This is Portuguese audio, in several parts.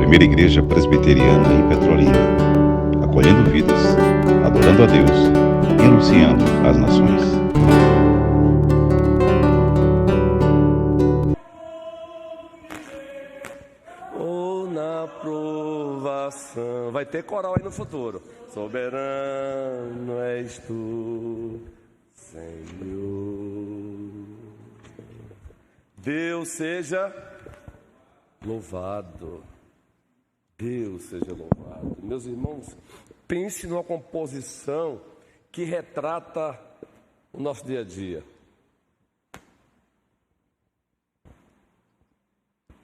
primeira igreja presbiteriana em Petrolina, acolhendo vidas, adorando a Deus e anunciando às nações. Ou na provação. Vai ter coral aí no futuro. Soberano és tu, Senhor. Deus seja louvado. Deus seja louvado. Meus irmãos, pense numa composição que retrata o nosso dia a dia.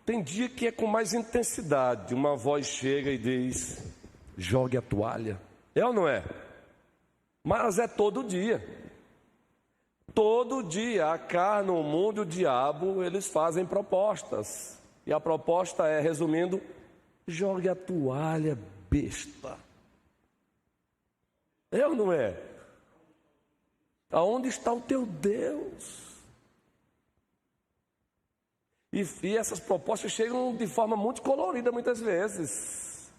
Tem dia que é com mais intensidade. Uma voz chega e diz: jogue a toalha. É ou não é? Mas é todo dia. Todo dia a carne, o mundo e o diabo, eles fazem propostas. E a proposta é, resumindo, jogue a toalha, besta. É ou não é? Aonde está o teu Deus? E essas propostas chegam de forma muito colorida muitas vezes.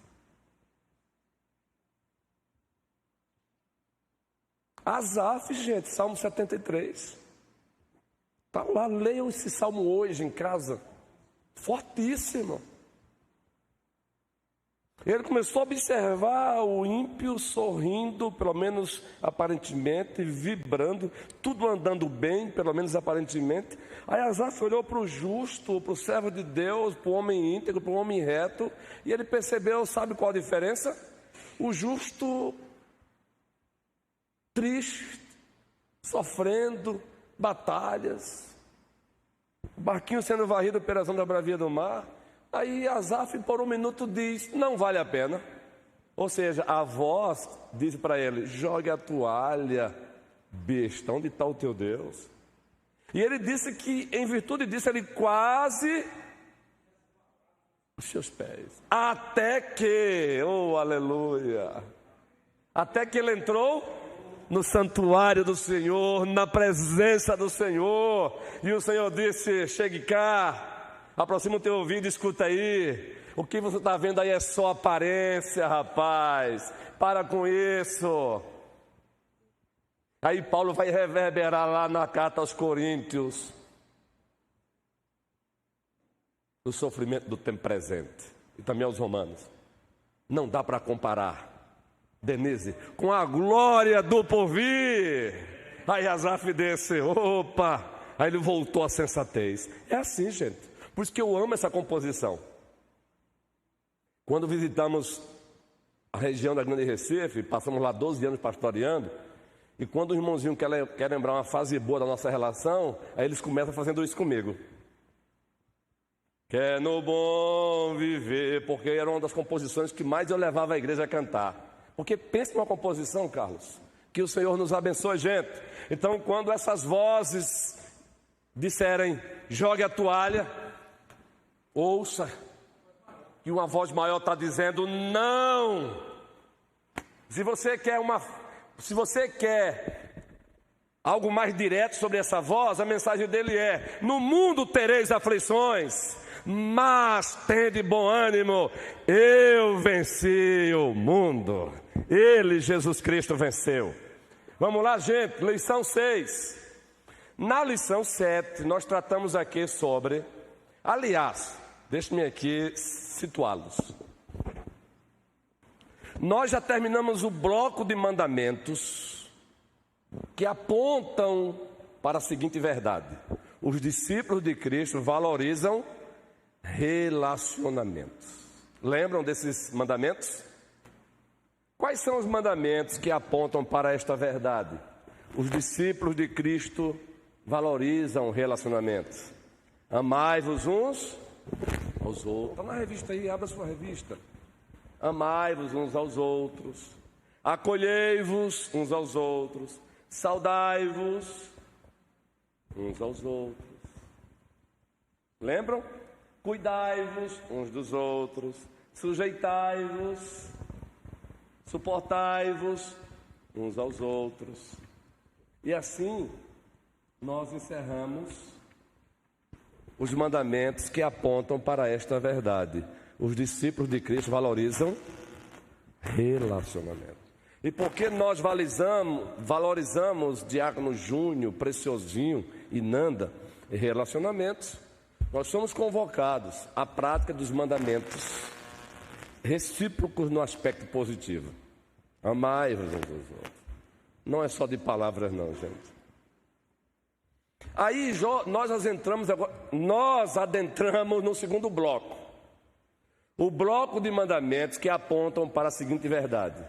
Asaf, gente, Salmo 73. Está lá, leiam esse salmo hoje em casa. Fortíssimo. Ele começou a observar o ímpio sorrindo, pelo menos aparentemente, vibrando, tudo andando bem, pelo menos aparentemente. Aí Asaf olhou para o justo, para o servo de Deus, para o homem íntegro, para o homem reto, e ele percebeu, sabe qual a diferença? O justo triste, sofrendo, batalhas, barquinho sendo varrido pela onda bravia do mar. Aí Asaf por um minuto diz: não vale a pena. Ou seja, a voz diz para ele: jogue a toalha, besta, onde está o teu Deus? E ele disse que em virtude disso ele quase os seus pés, até que, oh aleluia, até que ele entrou no santuário do Senhor, na presença do Senhor, e o Senhor disse: chegue cá, aproxima o teu ouvido e escuta aí. O que você está vendo aí é só aparência, rapaz. Para com isso. Aí Paulo vai reverberar lá na carta aos Coríntios o sofrimento do tempo presente, e também aos Romanos. Não dá para comparar, Denise, com a glória do porvir. Aí Asaf disse: opa. Aí ele voltou à sensatez. É assim, gente. Por isso que eu amo essa composição. Quando visitamos a região da Grande Recife, passamos lá 12 anos pastoreando, e quando o irmãozinho quer lembrar uma fase boa da nossa relação, aí eles começam fazendo isso comigo. Quer no bom viver, porque era uma das composições que mais eu levava a igreja a cantar. Porque pensa numa composição, Carlos, que o Senhor nos abençoe, gente. Então, quando essas vozes disserem jogue a toalha, ouça que uma voz maior está dizendo não. Se você quer algo mais direto sobre essa voz, a mensagem dele é: no mundo tereis aflições, mas tende bom ânimo, eu venci o mundo. Ele, Jesus Cristo, venceu. Vamos lá, gente, lição 6. Na lição 7, nós tratamos aqui sobre, aliás, deixe-me aqui situá-los. Nós já terminamos o bloco de mandamentos que apontam para a seguinte verdade: os discípulos de Cristo valorizam relacionamentos. Lembram desses mandamentos? Quais são os mandamentos que apontam para esta verdade? Os discípulos de Cristo valorizam relacionamentos. Amai-vos uns aos outros. Está na revista aí, abra sua revista. Amai-vos uns aos outros. Acolhei-vos uns aos outros. Saudai-vos uns aos outros. Lembram? Cuidai-vos uns dos outros. Sujeitai-vos. Suportai-vos uns aos outros. E assim nós encerramos os mandamentos que apontam para esta verdade. Os discípulos de Cristo valorizam relacionamento. E porque nós valorizamos Diácono Júnior, Preciosinho e Nanda em relacionamentos, nós somos convocados à prática dos mandamentos recíprocos no aspecto positivo. Amai-vos uns aos outros. Não é só de palavras não, gente. Aí nós adentramos no segundo bloco. O bloco de mandamentos que apontam para a seguinte verdade: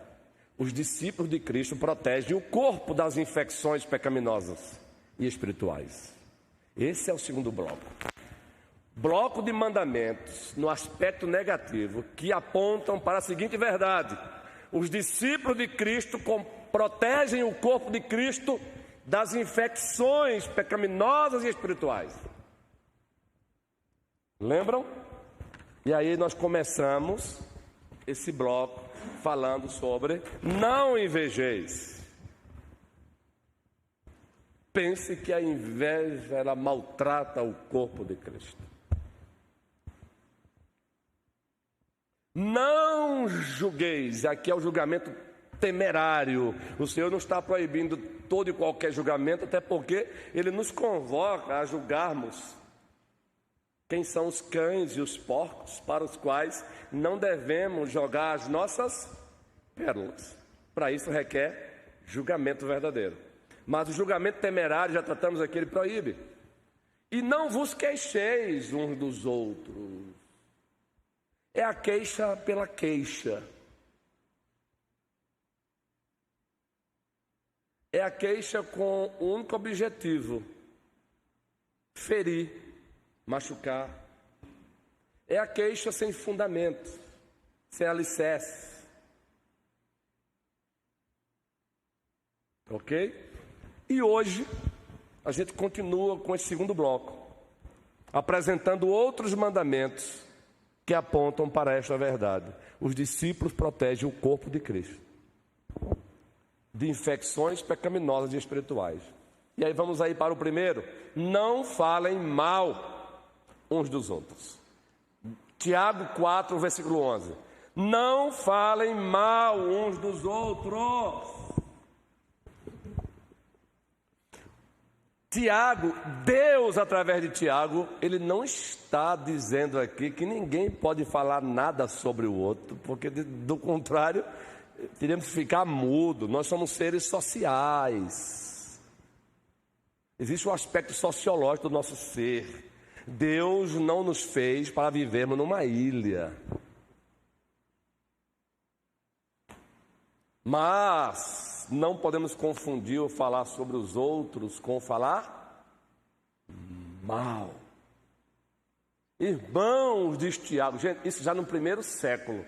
os discípulos de Cristo protegem o corpo das infecções pecaminosas e espirituais. Esse é o segundo bloco. Bloco de mandamentos no aspecto negativo que apontam para a seguinte verdade: os discípulos de Cristo protegem o corpo de Cristo das infecções pecaminosas e espirituais. Lembram? E aí nós começamos esse bloco falando sobre não invejeis. Pense que a inveja, ela maltrata o corpo de Cristo. Não julgueis, aqui é o julgamento temerário. O Senhor não está proibindo todo e qualquer julgamento, até porque Ele nos convoca a julgarmos quem são os cães e os porcos para os quais não devemos jogar as nossas pérolas. Para isso requer julgamento verdadeiro. Mas o julgamento temerário, já tratamos aqui, ele proíbe. E não vos queixeis uns dos outros. É a queixa pela queixa. É a queixa com o único objetivo: ferir, machucar. É a queixa sem fundamento, sem alicerce. Ok? E hoje a gente continua com esse segundo bloco, apresentando outros mandamentos que apontam para esta verdade. Os discípulos protegem o corpo de Cristo de infecções pecaminosas e espirituais. E aí vamos aí para o primeiro: não falem mal uns dos outros. Tiago 4, versículo 11. Não falem mal uns dos outros. Tiago, Deus através de Tiago, ele não está dizendo aqui que ninguém pode falar nada sobre o outro, porque do contrário, teríamos que ficar mudo. Nós somos seres sociais. Existe um aspecto sociológico do nosso ser. Deus não nos fez para vivermos numa ilha. Mas não podemos confundir o falar sobre os outros com falar mal. Irmãos, diz Tiago, gente, isso já no primeiro século,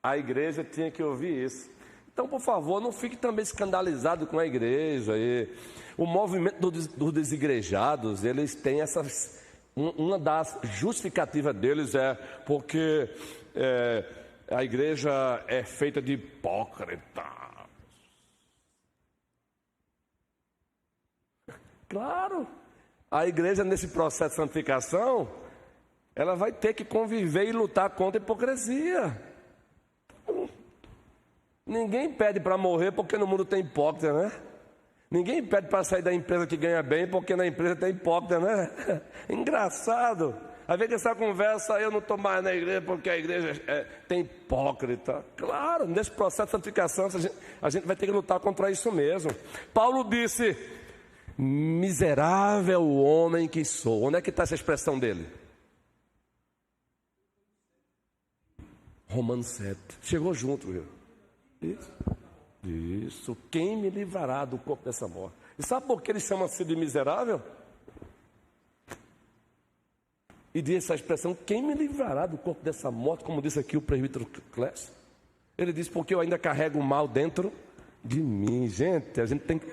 a igreja tinha que ouvir isso. Então, por favor, não fique também escandalizado com a igreja. O movimento dos desigrejados, eles têm essas... Uma das justificativas deles é porque a igreja é feita de hipócritas. Claro, a igreja nesse processo de santificação, ela vai ter que conviver e lutar contra a hipocrisia. Ninguém pede para morrer porque no mundo tem hipócrita, né? Ninguém pede para sair da empresa que ganha bem porque na empresa tem hipócrita, né? Engraçado. Às vezes essa conversa, eu não estou mais na igreja porque a igreja tem hipócrita. Claro, nesse processo de santificação a gente vai ter que lutar contra isso mesmo. Paulo disse: miserável homem que sou. Onde é que está essa expressão dele? Romanos 7. Chegou junto, viu? Isso. Quem me livrará do corpo dessa morte? E sabe por que ele chama-se de miserável? E diz essa expressão: quem me livrará do corpo dessa morte? Como disse aqui o presbítero Clécio. Ele diz: porque eu ainda carrego o mal dentro de mim. Gente, a gente tem que...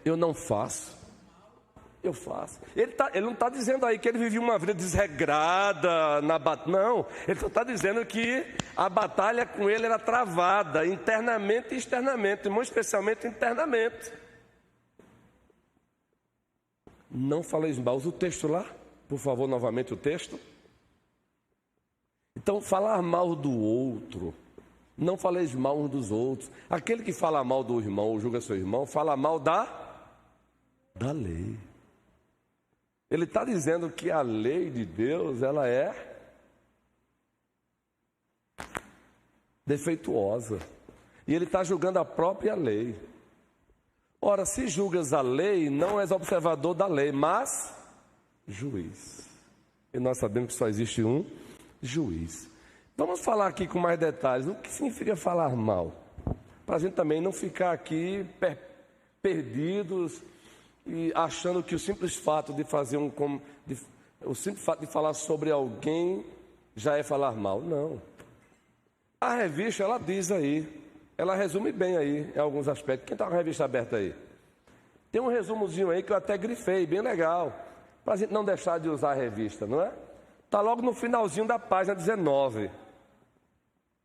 Eu não faço. Eu faço. Ele não está dizendo aí que ele vivia uma vida desregrada na batalha. Não, ele só está dizendo que a batalha com ele era travada internamente e externamente, muito especialmente internamente. Não faleis mal. Usa o texto lá, por favor, novamente o texto. Então, falar mal do outro, não faleis mal uns dos outros. Aquele que fala mal do irmão ou julga seu irmão, fala mal da lei. Ele está dizendo que a lei de Deus, ela é defeituosa. E ele está julgando a própria lei. Ora, se julgas a lei, não és observador da lei, mas juiz. E nós sabemos que só existe um juiz. Vamos falar aqui com mais detalhes. O que significa falar mal? Para a gente também não ficar aqui perdidos e achando que o simples fato de fazer o simples fato de falar sobre alguém já é falar mal. Não. A revista, ela diz aí, ela resume bem aí, em alguns aspectos. Quem está com a revista aberta aí? Tem um resumozinho aí que eu até grifei, bem legal, para a gente não deixar de usar a revista, não é? Está logo no finalzinho da página 19.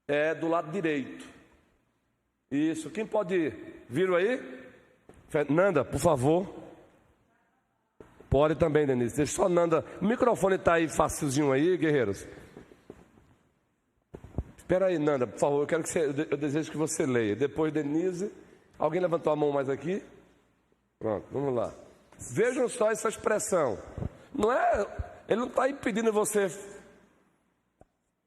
É do lado direito. Isso, quem pode ir? Viram aí? Nanda, por favor. Pode também, Denise. Deixa só Nanda. O microfone está aí facilzinho aí, guerreiros. Espera aí, Nanda, por favor, eu desejo que você leia. Depois, Denise. Alguém levantou a mão mais aqui? Pronto, vamos lá. Vejam só essa expressão. Não é, ele não está impedindo você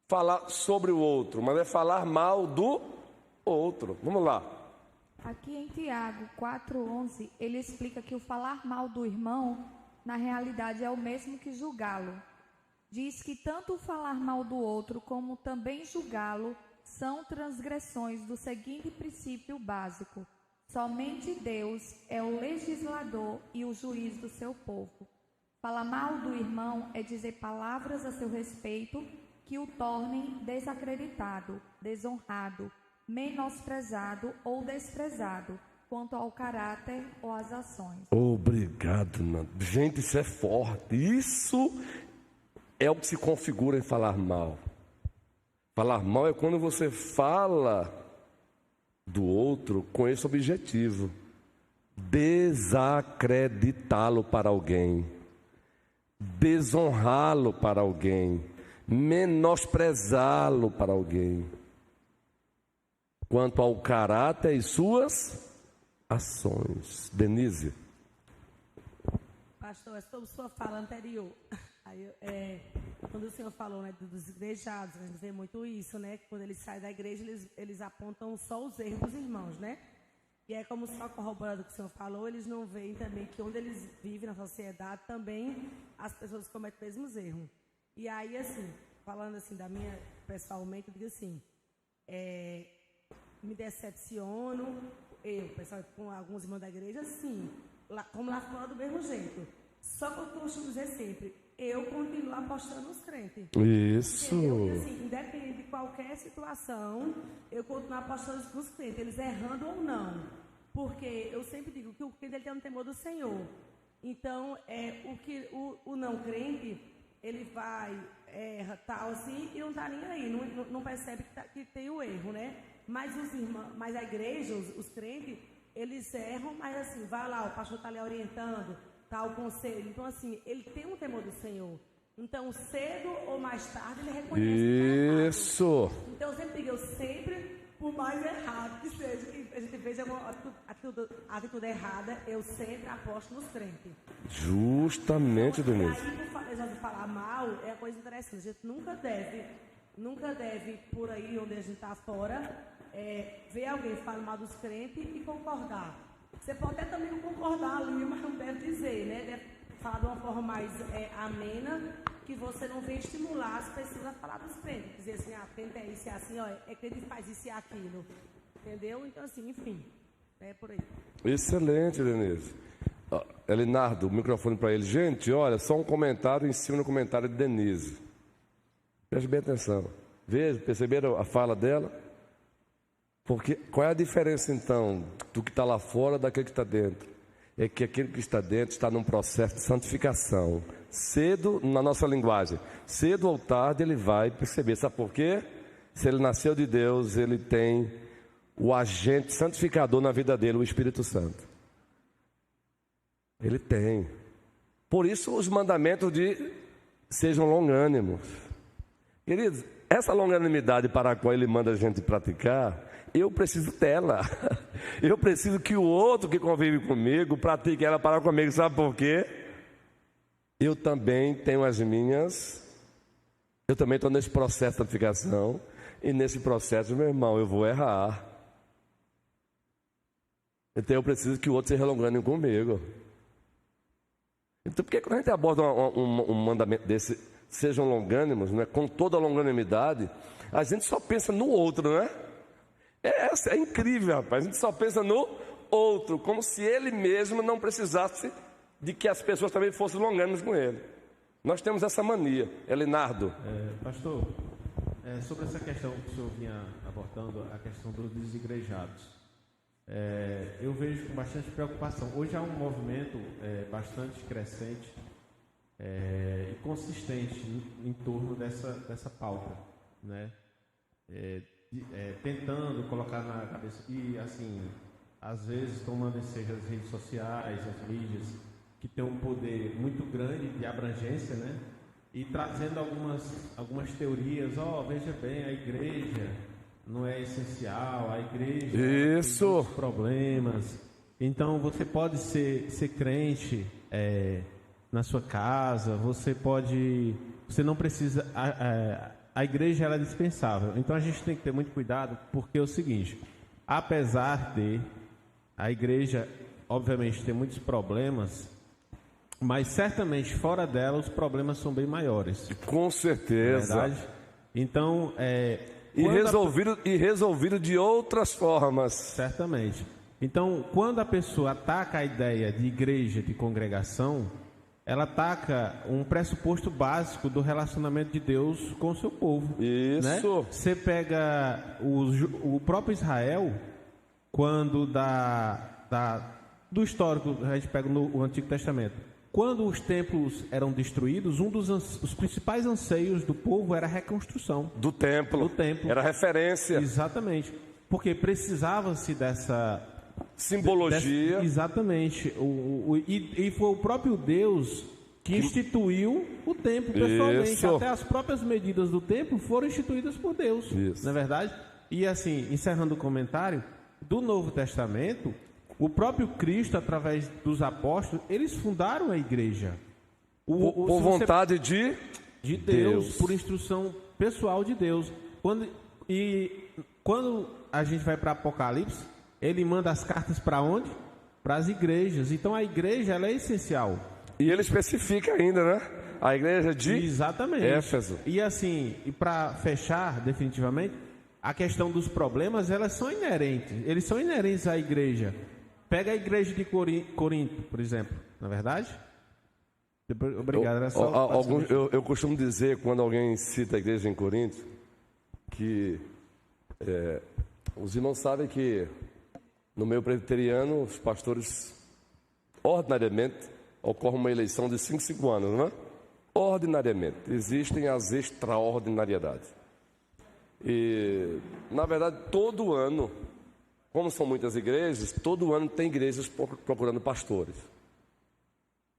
falar sobre o outro, mas é falar mal do outro. Vamos lá. Aqui em Tiago 4,11, ele explica que o falar mal do irmão, na realidade, é o mesmo que julgá-lo. Diz que tanto o falar mal do outro como também julgá-lo são transgressões do seguinte princípio básico: somente Deus é o legislador e o juiz do seu povo. Falar mal do irmão é dizer palavras a seu respeito que o tornem desacreditado, desonrado, menosprezado ou desprezado quanto ao caráter ou às ações. Obrigado, Nanda. Gente, isso é forte. Isso é o que se configura em falar mal. Falar mal é quando você fala do outro com esse objetivo: desacreditá-lo para alguém, desonrá-lo para alguém, menosprezá-lo para alguém, quanto ao caráter e suas ações. Denise. Pastor, é sobre sua fala anterior. Aí, quando o senhor falou, né, dos igrejados, a gente vê muito isso, né? Que quando eles saem da igreja, eles apontam só os erros dos irmãos, né? E é como só corroborando o que o senhor falou, eles não veem também que onde eles vivem na sociedade, também as pessoas cometem os mesmos erros. E aí, assim, falando assim da minha, pessoalmente, eu digo assim, me decepciono, pessoal, com alguns irmãos da igreja, sim, como lá fora do mesmo jeito. Só que eu costumo dizer sempre, eu continuo apostando nos crentes. Isso. E assim, independente de qualquer situação, eu continuo apostando nos crentes, eles errando ou não. Porque eu sempre digo que o crente ele tem um temor do Senhor. Então, o não crente, ele vai, erra, tal assim, e não está nem aí, não percebe que tem o erro, né? Mas os irmãos, mas a igreja, os crentes, eles erram, mas assim, vai lá, o pastor está ali orientando, tá o conselho. Então, assim, ele tem um temor do Senhor. Então, cedo ou mais tarde, ele reconhece. Isso. Então, eu sempre digo, eu sempre, por mais errado que seja, que a gente veja alguma atitude errada, eu sempre aposto nos crentes. Justamente, Denise. E aí, já de falar mal, é uma coisa interessante. A gente nunca deve, por aí onde a gente está fora, ver alguém falando mal dos crentes e concordar. Você pode até também não concordar ali, mas não deve dizer, né? Deve falar de uma forma mais amena, que você não vem estimular as pessoas a falar dos crentes. Dizer assim, crente é isso e assim, ó, crente faz isso e aquilo. Entendeu? Então, assim, enfim, é por aí. Excelente, Denise. Elinardo, o microfone para ele. Gente, olha, só um comentário em cima do comentário de Denise. Preste bem atenção. Veja, perceberam a fala dela? Porque qual é a diferença, então, do que está lá fora daquele que está dentro? É que aquele que está dentro está num processo de santificação. Cedo, na nossa linguagem, cedo ou tarde ele vai perceber. Sabe por quê? Se ele nasceu de Deus, ele tem o agente santificador na vida dele, o Espírito Santo. Ele tem. Por isso os mandamentos de sejam longânimos. Queridos, essa longanimidade para a qual ele manda a gente praticar, eu preciso dela. Eu preciso que o outro que convive comigo pratique ela para comigo. Sabe por quê? Eu também tenho as minhas. Eu também estou nesse processo de santificação. E nesse processo, meu irmão, eu vou errar. Então eu preciso que o outro seja longânimo comigo. Então por que quando a gente aborda um mandamento desse, sejam longânimos, né, com toda a longanimidade, a gente só pensa no outro, né? É incrível, rapaz. A gente só pensa no outro, como se ele mesmo não precisasse de que as pessoas também fossem longânimas com ele. Nós temos essa mania. Elinardo. Pastor, sobre essa questão que o senhor vinha abordando, a questão dos desigrejados, eu vejo com bastante preocupação. Hoje há um movimento bastante crescente e consistente em torno dessa pauta, né? Tentando colocar na cabeça, e assim, às vezes tomando seja as redes sociais, as mídias, que tem um poder muito grande de abrangência, né? E trazendo algumas teorias. Veja bem, a igreja não é essencial, a igreja tem muitos problemas. Então você pode ser crente na sua casa, você não precisa, a igreja ela é dispensável. Então a gente tem que ter muito cuidado, porque é o seguinte, apesar de a igreja obviamente ter muitos problemas, mas certamente fora dela os problemas são bem maiores. Com certeza. Verdade? Então, E resolvido de outras formas. Certamente. Então, quando a pessoa ataca a ideia de igreja, de congregação, ela ataca um pressuposto básico do relacionamento de Deus com o seu povo. Isso. Né? Você pega o próprio Israel, quando do histórico, a gente pega no Antigo Testamento. Quando os templos eram destruídos, os principais anseios do povo era a reconstrução. Do templo. Era referência. Exatamente. Porque precisava-se dessa simbologia. Exatamente. E foi o próprio Deus que instituiu o templo pessoalmente. Isso. Até as próprias medidas do templo foram instituídas por Deus. Isso. Não é verdade? E assim, encerrando o comentário, do Novo Testamento, o próprio Cristo, através dos apóstolos, eles fundaram a igreja. Por vontade de Deus, por instrução pessoal de Deus. Quando a gente vai para Apocalipse, ele manda as cartas para onde? Para as igrejas. Então a igreja ela é essencial. E ele especifica ainda, né? A igreja de Exatamente. Éfeso. E assim, e para fechar definitivamente, a questão dos problemas, elas são inerentes. Eles são inerentes à igreja. Pega a igreja de Corinto, por exemplo, não é verdade? Obrigado, era só... Eu costumo dizer, quando alguém cita a igreja em Corinto, que os irmãos sabem que no meio presbiteriano, os pastores, ordinariamente, ocorre uma eleição de 5 anos, não é? Ordinariamente. Existem as extraordinariedades. E, na verdade, todo ano, como são muitas igrejas, todo ano tem igrejas procurando pastores,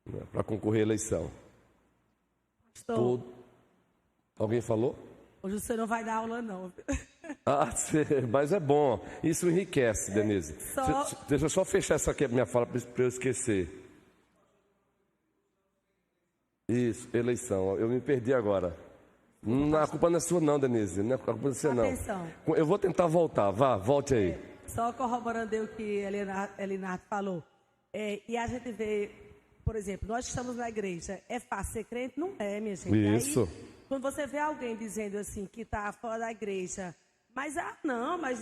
né, para concorrer à eleição. Alguém falou? Hoje você não vai dar aula, não. Mas é bom. Isso enriquece, Denise. Deixa eu só fechar essa aqui, minha fala, para eu esquecer. Isso, eleição. Eu me perdi agora. A culpa não é sua não, Denise. Não é a culpa não é sua não. Atenção. Eu vou tentar voltar. Volte aí. Só corroborando o que Elinardo falou. E a gente vê, por exemplo, nós estamos na igreja. É fácil ser crente? Não é, minha gente. Isso. Aí, quando você vê alguém dizendo assim, que está fora da igreja, mas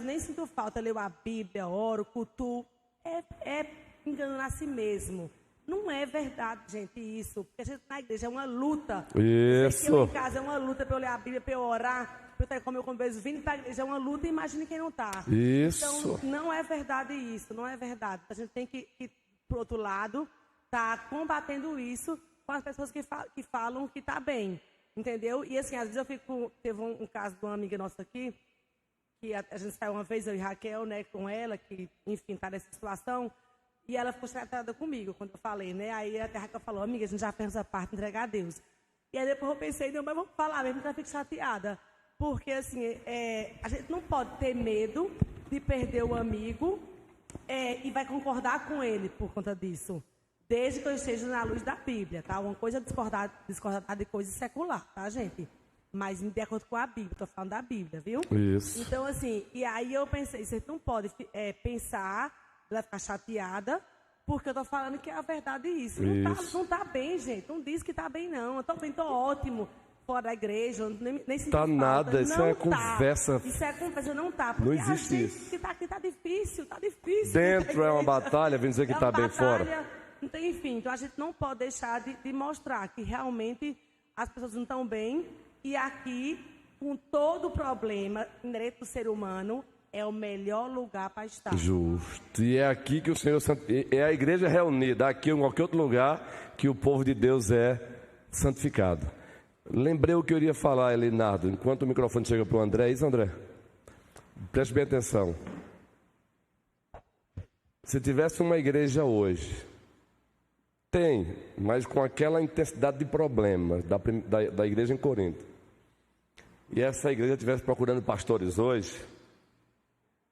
nem sinto falta, leu a Bíblia, oro, cultuo, é enganando a si mesmo. Não é verdade, gente, isso. Porque a gente na igreja é uma luta. Isso. Eu em casa é uma luta para eu ler a Bíblia, para eu orar, para eu ter como eu converso, vindo para a igreja é uma luta, imagine quem não está. Isso. Então, não é verdade isso, não é verdade. A gente tem que ir para o outro lado, tá combatendo isso com as pessoas que falam que está bem, entendeu? E assim, às vezes teve um caso de uma amiga nossa aqui, que a gente saiu uma vez, eu e Raquel, né, com ela, que, enfim, está nessa situação, e ela ficou chateada comigo, quando eu falei, né, aí a Raquel falou, amiga, a gente já fez essa parte, entregar a Deus. E aí depois eu pensei, não, mas vamos falar mesmo, já fico chateada. Porque, assim, a gente não pode ter medo de perder o amigo e vai concordar com ele por conta disso. Desde que eu esteja na luz da Bíblia, tá? Uma coisa é discordar de coisa secular, tá, gente? Mas de acordo com a Bíblia, estou falando da Bíblia, viu? Isso. Então, assim, e aí eu pensei, você não pode pensar, ela ficar chateada, porque eu estou falando que é a verdade isso. Não tá bem, gente. Não diz que tá bem, não. Eu tô bem, tô ótimo. Fora da igreja, nem senti Tá falta. nada, isso não é tá. conversa. Isso é conversa, não tá. Porque Não existe a gente isso. que tá aqui tá difícil. Dentro é uma batalha, vem dizer que tá bem fora. Então, enfim, então a gente não pode deixar de mostrar que realmente as pessoas não estão bem. E aqui, com todo o problema inerente do ser humano, é o melhor lugar para estar. Justo. E é aqui que o Senhor... É a igreja reunida, aqui ou em qualquer outro lugar, que o povo de Deus é santificado. Lembrei o que eu iria falar, Elinardo, enquanto o microfone chega para o André. Isso, André? Preste bem atenção. Se tivesse uma igreja hoje... Tem, mas com aquela intensidade de problemas da igreja em Corinto. E essa igreja estivesse procurando pastores hoje,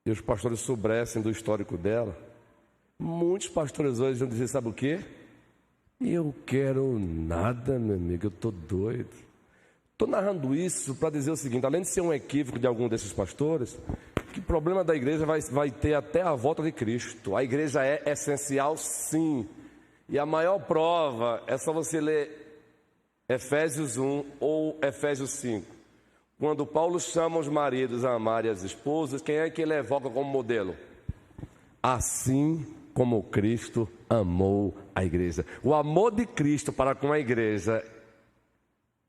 e os pastores soubessem do histórico dela, muitos pastores hoje vão dizer, sabe o quê? Eu quero nada, meu amigo, eu estou doido. Estou narrando isso para dizer o seguinte, além de ser um equívoco de algum desses pastores, que o problema da igreja vai ter até a volta de Cristo. A igreja é essencial, sim. E a maior prova é só você ler Efésios 1 ou Efésios 5. Quando Paulo chama os maridos a amarem as esposas, quem é que ele evoca como modelo? Assim como Cristo amou a igreja. O amor de Cristo para com a igreja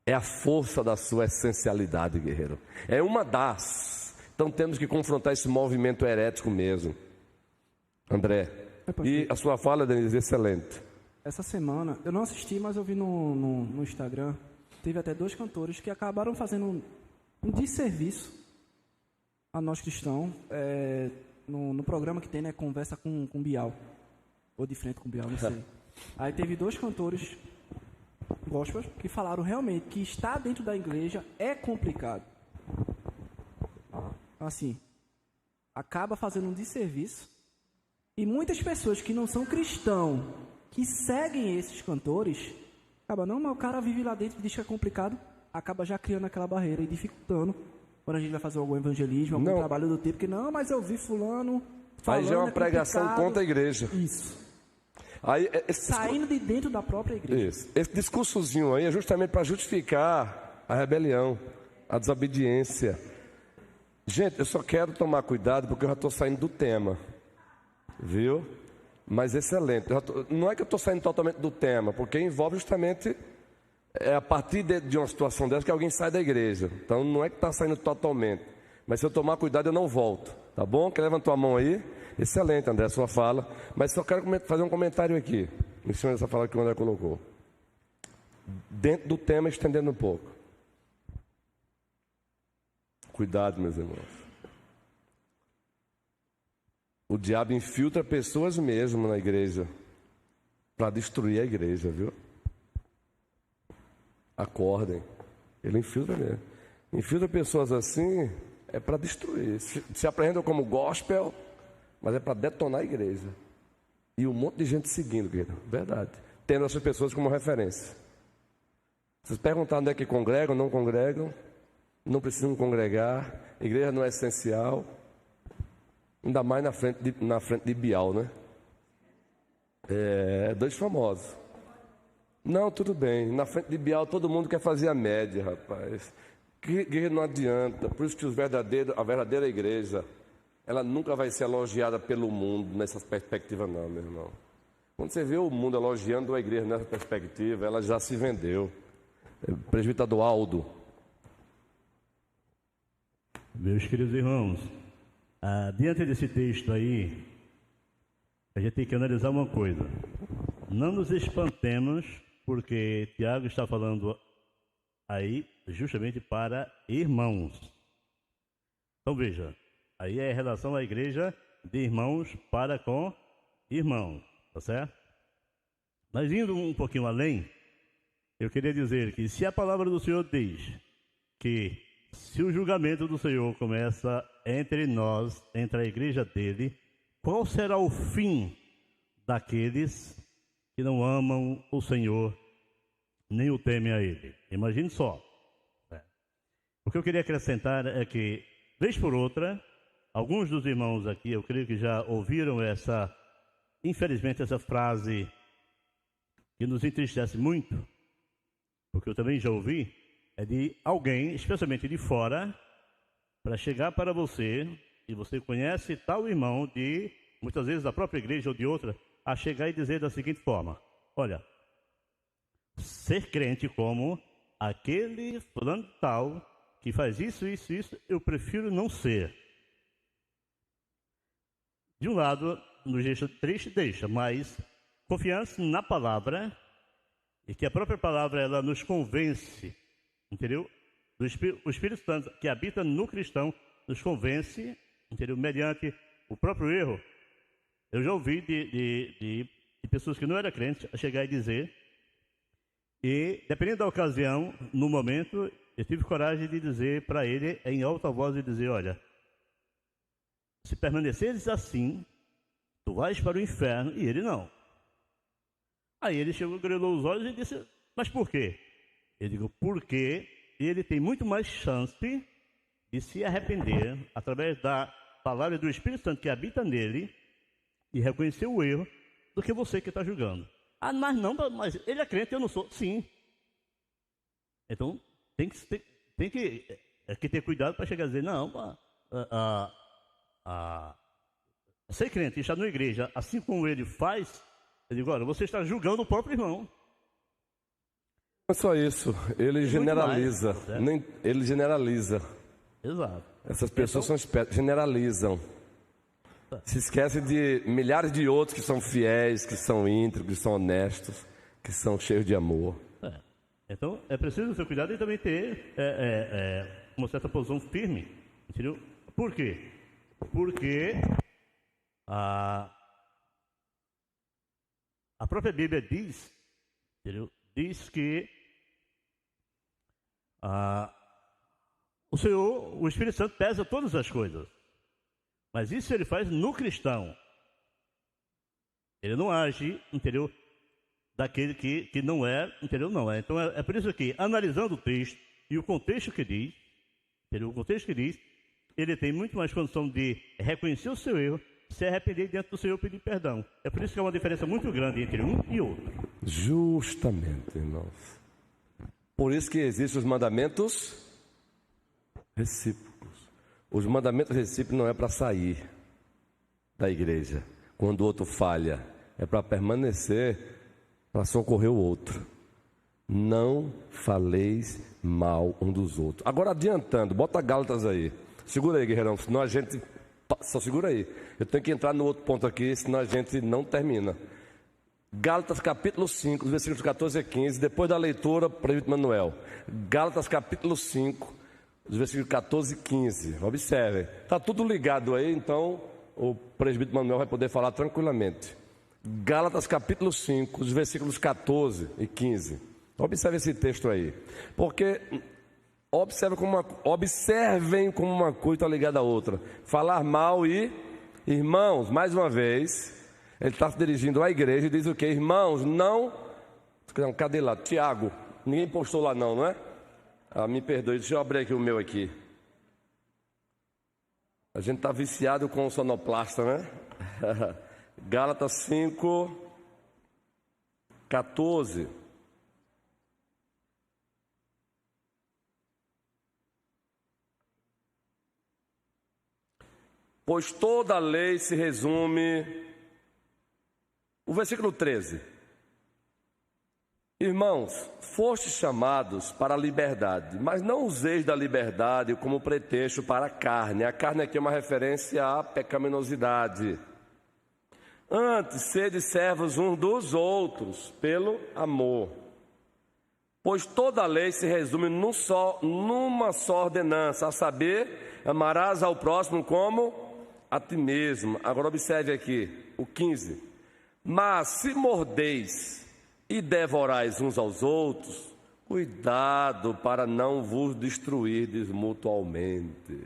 é a força da sua essencialidade, guerreiro. É uma das. Então temos que confrontar esse movimento herético mesmo. André. E a sua fala, Denise, excelente. Essa semana, eu não assisti, mas eu vi no Instagram, teve até 2 cantores que acabaram fazendo um desserviço a nós cristãos, no programa que tem, né, Conversa com Bial, ou de frente com Bial, não sei. Aí teve 2 cantores gospels que falaram realmente que estar dentro da igreja é complicado. Assim, acaba fazendo um desserviço, e muitas pessoas que não são cristãos, que seguem esses cantores, acaba, não, mas o cara vive lá dentro e diz que é complicado, acaba já criando aquela barreira e dificultando quando a gente vai fazer algum evangelismo, algum trabalho do tipo, que não, mas eu vi fulano falando. Aí já é uma pregação contra a igreja. Isso. Aí, saindo de dentro da própria igreja. Isso. Esse discursozinho aí é justamente para justificar a rebelião, a desobediência. Gente, eu só quero tomar cuidado porque eu já estou saindo do tema, viu? Mas excelente. Não é que eu estou saindo totalmente do tema, porque envolve justamente a partir de uma situação dessa que alguém sai da igreja. Então não é que está saindo totalmente. Mas se eu tomar cuidado eu não volto. Tá bom? Quem levantou a mão aí? Excelente, André, a sua fala. Mas só quero fazer um comentário aqui, em cima dessa fala que o André colocou. Dentro do tema, estendendo um pouco. Cuidado, meus irmãos. O diabo infiltra pessoas mesmo na igreja para destruir a igreja, viu? Acordem. Ele infiltra mesmo. Infiltra pessoas assim é para destruir. Se apresentam como gospel, mas é para detonar a igreja. E um monte de gente seguindo, querido. Verdade. Tendo essas pessoas como referência. Vocês perguntaram onde é que congregam, não congregam, não precisam congregar, a igreja não é essencial. Ainda mais na frente de Bial, né? 2 famosos. Não, tudo bem. Na frente de Bial todo mundo quer fazer a média, rapaz. Que não adianta. Por isso que a verdadeira igreja, ela nunca vai ser elogiada pelo mundo nessa perspectiva, não, meu irmão. Quando você vê o mundo elogiando a igreja nessa perspectiva, ela já se vendeu. Presbítero Aldo. Meus queridos irmãos, diante desse texto aí, a gente tem que analisar uma coisa. Não nos espantemos, porque Tiago está falando aí justamente para irmãos. Então veja, aí é a relação da igreja de irmãos para com irmãos, tá certo? Mas indo um pouquinho além, eu queria dizer que se a palavra do Senhor diz que se o julgamento do Senhor começa entre nós, entre a igreja dele, qual será o fim daqueles que não amam o Senhor, nem o temem a ele? Imagine só. O que eu queria acrescentar é que, vez por outra, alguns dos irmãos aqui, eu creio que já ouviram infelizmente, essa frase que nos entristece muito, porque eu também já ouvi, é de alguém, especialmente de fora, para chegar para você, e você conhece tal irmão de, muitas vezes, da própria igreja ou de outra, a chegar e dizer da seguinte forma: olha, ser crente como aquele fulano tal que faz isso, isso, isso, eu prefiro não ser. De um lado, nos deixa triste, deixa, mas confiança na palavra, e que a própria palavra ela nos convence, entendeu? O Espírito Santo que habita no cristão nos convence, entendeu? Mediante o próprio erro. Eu já ouvi de pessoas que não eram crentes a chegar e dizer, e dependendo da ocasião, no momento, eu tive coragem de dizer para ele em alta voz e dizer: olha, se permaneceres assim, tu vais para o inferno, e ele não. Aí ele chegou, grelou os olhos e disse: mas por quê? Eu digo: porque ele tem muito mais chance de se arrepender através da palavra do Espírito Santo que habita nele e reconhecer o erro do que você que está julgando. Ah, mas não, mas ele é crente, eu não sou. Sim. Então, tem que ter cuidado para chegar a dizer: não, ser crente e estar na igreja, assim como ele faz, eu digo: olha, você está julgando o próprio irmão. Não é só isso, ele generaliza. Ele generaliza. Exato. Essas pessoas são espertas, generalizam. Se esquecem de milhares de outros que são fiéis, que são íntegros, que são honestos, que são cheios de amor. Então, é preciso ter cuidado e também ter uma certa posição firme. Entendeu? Por quê? Porque a própria Bíblia diz, entendeu? Diz que o Senhor, o Espírito Santo, pesa todas as coisas. Mas isso ele faz no cristão. Ele não age, entendeu? Daquele que não é, entendeu? Não é. Então é por isso que, analisando o texto e o contexto que diz, entendeu? O contexto que diz, ele tem muito mais condição de reconhecer o seu erro, se arrepender diante do Senhor e pedir perdão. É por isso que há uma diferença muito grande entre um e outro. Justamente, irmãos. Por isso que existem os mandamentos recíprocos. Os mandamentos recíprocos não é para sair da igreja quando o outro falha, é para permanecer, para socorrer o outro. Não faleis mal um dos outros. Agora adiantando, bota Gálatas aí. Segura aí, guerreirão, senão a gente... Só segura aí. Eu tenho que entrar no outro ponto aqui, senão a gente não termina. Gálatas capítulo 5, versículos 14 a 15, depois da leitura, presbítero Manuel. Gálatas capítulo 5, os versículos 14 e 15. Observem. Está tudo ligado aí, então o presbítero Manuel vai poder falar tranquilamente. Gálatas capítulo 5, os versículos 14 e 15. Observe esse texto aí. Porque observem como uma coisa está ligada à outra. Falar mal e... Irmãos, mais uma vez, ele está se dirigindo à igreja e diz o quê? Irmãos, não... Cadê lá? Tiago. Ninguém postou lá não é? Me perdoe, deixa eu abrir aqui o meu aqui. A gente está viciado com o sonoplasta, né? Gálatas 5, 14. Pois toda a lei se resume... O versículo 13. Irmãos, fostes chamados para a liberdade, mas não useis da liberdade como pretexto para a carne. A carne aqui é uma referência à pecaminosidade. Antes, sede servos uns dos outros, pelo amor. Pois toda a lei se resume numa só ordenança, a saber, amarás ao próximo como a ti mesmo. Agora observe aqui, o 15. Mas se mordeis e devorais uns aos outros, Cuidado para não vos destruirdes mutualmente.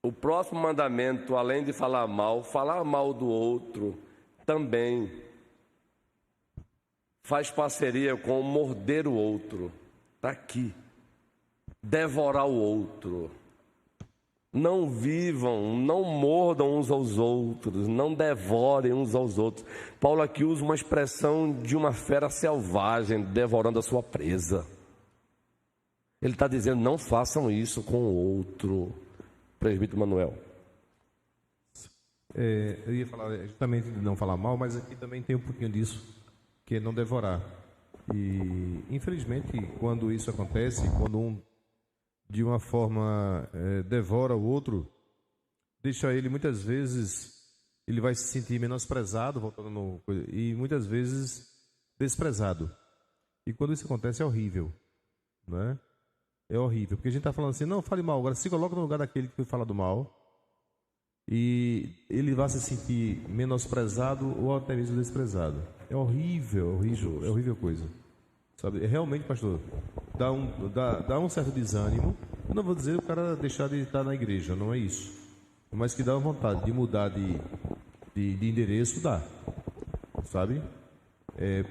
O próximo mandamento, além de falar mal do outro também faz parceria com morder o outro. Está aqui. Devorar o outro. Não vivam, não mordam uns aos outros, não devorem uns aos outros. Paulo aqui usa uma expressão de uma fera selvagem devorando a sua presa. Ele está dizendo, não façam isso com o outro. Presbítero Manuel. Eu ia falar justamente de não falar mal, mas aqui também tem um pouquinho disso, que é não devorar. E, infelizmente, quando isso acontece, quando um de uma forma devora o outro, deixa ele muitas vezes, ele vai se sentir menosprezado, e muitas vezes desprezado. E quando isso acontece é horrível, não é? É horrível, porque a gente está falando assim, não fale mal, agora se coloca no lugar daquele que foi falado mal, e ele vai se sentir menosprezado ou até mesmo desprezado. É horrível, é horrível coisa. Sabe? Realmente, pastor, dá um certo desânimo. Eu não vou dizer o cara deixar de estar na igreja, não é isso. Mas que dá uma vontade de mudar de endereço, dá. Sabe?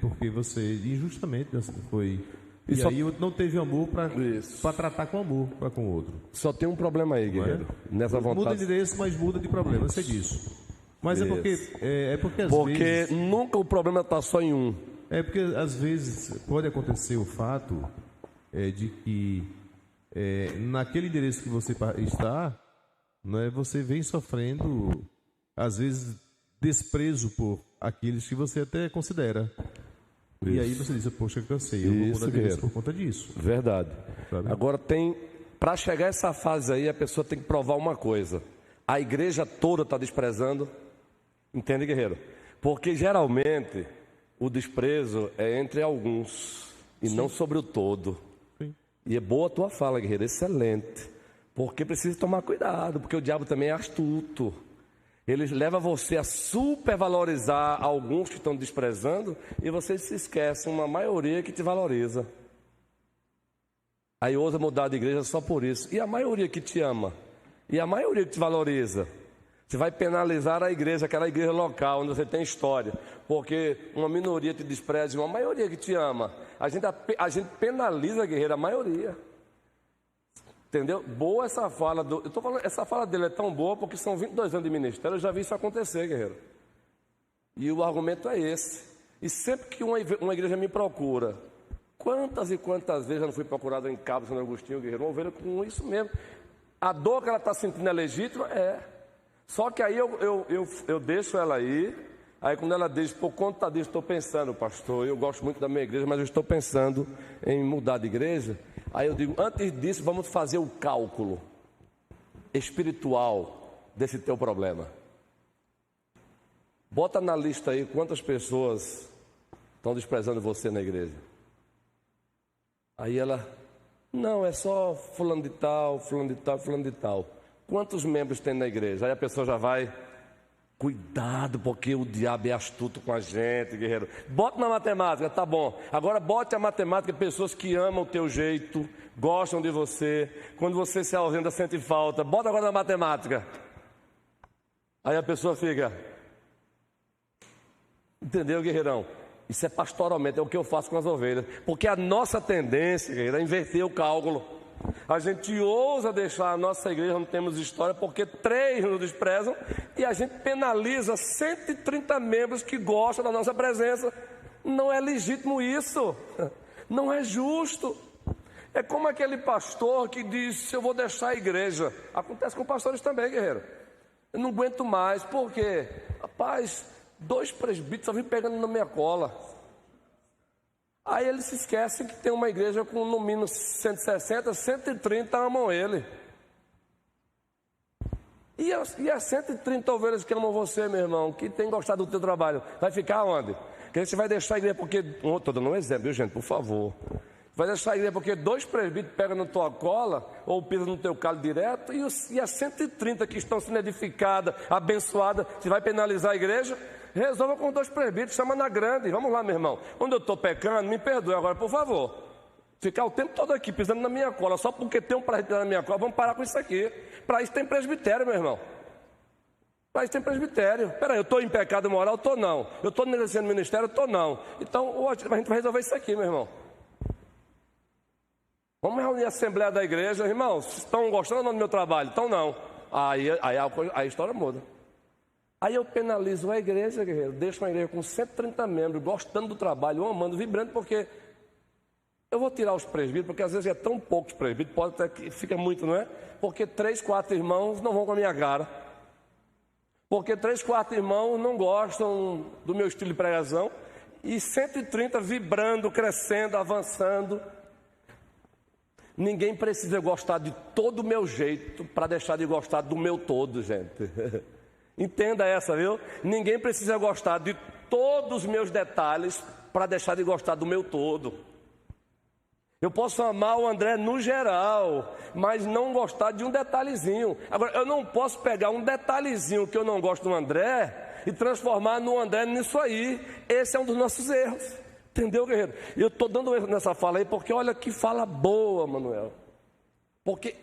Porque você injustamente foi... E aí não teve amor para tratar com amor para com o outro. Só tem um problema aí, guerreiro. Nessa vontade... Muda de endereço, mas muda de problema, eu sei disso. Mas é porque às vezes... Porque nunca o problema está só em um. É porque às vezes pode acontecer o fato de que naquele endereço que você está, né, você vem sofrendo, às vezes, desprezo por aqueles que você até considera. Isso. E aí você diz, poxa, eu cansei, eu vou mudar de endereço por conta disso. Verdade. Sabe? Agora para chegar a essa fase aí, a pessoa tem que provar uma coisa. A igreja toda está desprezando. Entende, guerreiro? Porque geralmente... O desprezo é entre alguns e não sobre o todo. Sim. E é boa a tua fala, guerreiro, excelente. Porque precisa tomar cuidado, porque o diabo também é astuto. Ele leva você a supervalorizar alguns que estão desprezando e você se esquece, uma maioria que te valoriza. Aí ousa mudar de igreja só por isso. E a maioria que te ama? E a maioria que te valoriza? Você vai penalizar a igreja, aquela igreja local, onde você tem história. Porque uma minoria te despreza e uma maioria que te ama. A gente penaliza, guerreiro, a maioria. Entendeu? Boa essa fala. Eu tô falando, essa fala dele é tão boa porque são 22 anos de ministério. Eu já vi isso acontecer, guerreiro. E o argumento é esse. E sempre que uma igreja me procura, quantas e quantas vezes eu não fui procurado em Cabo São Agostinho, guerreiro? Uma ovelha com isso mesmo. A dor que ela está sentindo é legítima? É. Só que aí eu deixo ela aí, aí quando ela diz, por conta disso, estou pensando, pastor, eu gosto muito da minha igreja, mas eu estou pensando em mudar de igreja. Aí eu digo, antes disso, vamos fazer o cálculo espiritual desse teu problema. Bota na lista aí quantas pessoas estão desprezando você na igreja. Aí ela, não, é só fulano de tal, fulano de tal, fulano de tal. Quantos membros tem na igreja? Aí a pessoa já vai, cuidado, porque o diabo é astuto com a gente, guerreiro. Bota na matemática, tá bom. Agora bote a matemática, pessoas que amam o teu jeito, gostam de você. Quando você se ausenta, sente falta. Bota agora na matemática. Aí a pessoa fica... Entendeu, guerreirão? Isso é pastoralmente, é o que eu faço com as ovelhas. Porque a nossa tendência, guerreiro, é inverter o cálculo. A gente ousa deixar a nossa igreja, não temos história, porque 3 nos desprezam e a gente penaliza 130 membros que gostam da nossa presença. Não é legítimo isso, não é justo. É como aquele pastor que diz, eu vou deixar a igreja. Acontece com pastores também, guerreiro. Eu não aguento mais, por quê? Rapaz, 2 presbíteros só vêm pegando na minha cola. Aí ele se esquece que tem uma igreja com no mínimo 160, 130 amam ele. E as 130 ovelhas que amam você, meu irmão, que tem gostado do teu trabalho, vai ficar onde? Que você vai deixar a igreja porque... Estou dando um exemplo, viu, gente, por favor. Vai deixar a igreja porque 2 presbíteros pegam na tua cola ou pisam no teu calo direto e as 130 que estão sendo edificadas, abençoadas, você vai penalizar a igreja? resolva com 2 presbíteros, chama na grande. Vamos lá, meu irmão. Quando eu estou pecando, me perdoe agora, por favor. Ficar o tempo todo aqui pisando na minha cola, só porque tem um presbítero na minha cola, vamos parar com isso aqui. Para isso tem presbitério, meu irmão. Para isso tem presbitério. Peraí, eu estou em pecado moral? Estou não. Eu estou negociando ministério? Estou não. Então, a gente vai resolver isso aqui, meu irmão. Vamos reunir a assembleia da igreja, irmãos, estão gostando ou não do meu trabalho? Então não. Aí a história muda. Aí eu penalizo a igreja, guerreiro, deixo uma igreja com 130 membros, gostando do trabalho, amando, vibrando, porque eu vou tirar os presbíteros, porque às vezes é tão poucos presbíteros, pode até que fica muito, não é? Porque 3, 4 irmãos não vão com a minha cara. Porque 3, 4 irmãos não gostam do meu estilo de pregação. E 130 vibrando, crescendo, avançando. Ninguém precisa gostar de todo o meu jeito para deixar de gostar do meu todo, gente. Entenda essa, viu? Ninguém precisa gostar de todos os meus detalhes para deixar de gostar do meu todo. Eu posso amar o André no geral, mas não gostar de um detalhezinho. Agora, eu não posso pegar um detalhezinho que eu não gosto do André e transformar no André nisso aí. Esse é um dos nossos erros. Entendeu, guerreiro? E eu estou dando erro nessa fala aí, porque olha que fala boa, Manuel. Porque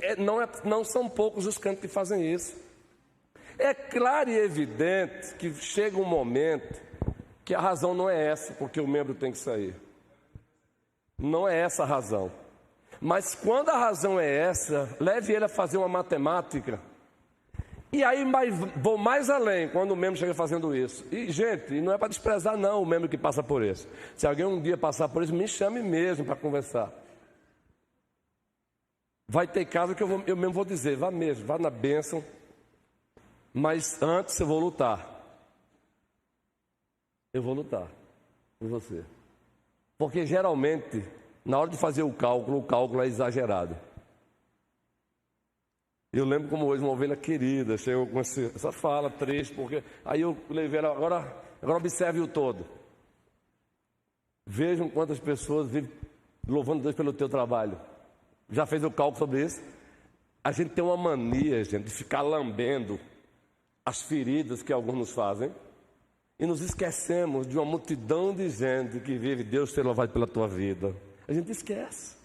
não são poucos os cantos que fazem isso. É claro e evidente que chega um momento que a razão não é essa, porque o membro tem que sair. Não é essa a razão. Mas quando a razão é essa, leve ele a fazer uma matemática. E aí vou mais além, quando o membro chega fazendo isso. E, gente, não é para desprezar não o membro que passa por isso. Se alguém um dia passar por isso, me chame mesmo para conversar. Vai ter caso que eu mesmo vou dizer, vá mesmo, vá na bênção. Mas antes eu vou lutar. Eu vou lutar por você. Porque geralmente, na hora de fazer o cálculo é exagerado. Eu lembro como hoje uma ovelha querida chegou com essa fala triste, porque aí eu levei ela, agora observe o todo. Vejam quantas pessoas vivem louvando Deus pelo teu trabalho. Já fez o cálculo sobre isso? A gente tem uma mania, gente, de ficar lambendo as feridas que alguns nos fazem e nos esquecemos de uma multidão de gente que vive Deus ser louvado pela tua vida. A gente esquece.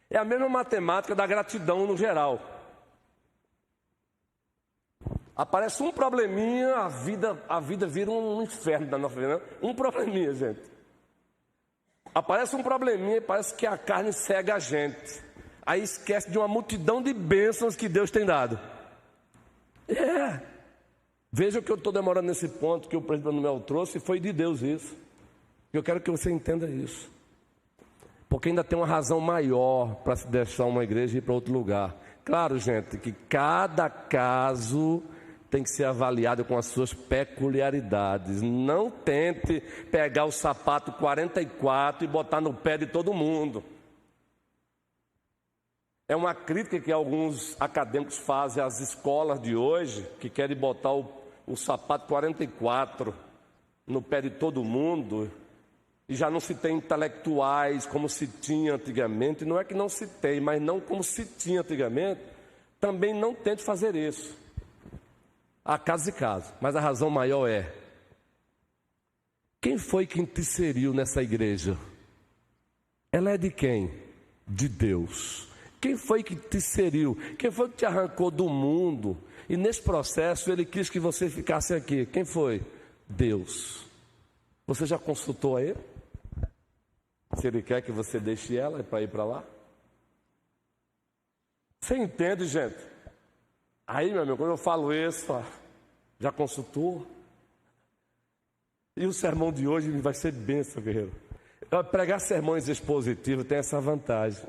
É a mesma matemática da gratidão no geral. Aparece um probleminha, a vida vira um inferno da nossa vida. Né? Um probleminha, gente. Aparece um probleminha e parece que a carne cega a gente. Aí esquece de uma multidão de bênçãos que Deus tem dado. Veja que eu estou demorando nesse ponto que o presbítero Manuel trouxe, foi de Deus isso. Eu quero que você entenda isso. Porque ainda tem uma razão maior para se deixar uma igreja e ir para outro lugar. Claro, gente, que cada caso tem que ser avaliado com as suas peculiaridades. Não tente pegar o sapato 44 e botar no pé de todo mundo. É uma crítica que alguns acadêmicos fazem às escolas de hoje, que querem botar o sapato 44 no pé de todo mundo, e já não se tem intelectuais como se tinha antigamente. Não é que não se tem, mas não como se tinha antigamente. Também não tente fazer isso. Há casos e casos, mas a razão maior é: quem foi quem te inseriu nessa igreja? Ela é de quem? De Deus. Quem foi que te inseriu? Quem foi que te arrancou do mundo? E nesse processo ele quis que você ficasse aqui. Quem foi? Deus. Você já consultou a ele? Se ele quer que você deixe ela para ir para lá? Você entende, gente? Aí, meu amigo, quando eu falo isso, já consultou? E o sermão de hoje vai ser bênção, guerreiro. Pregar sermões expositivos tem essa vantagem.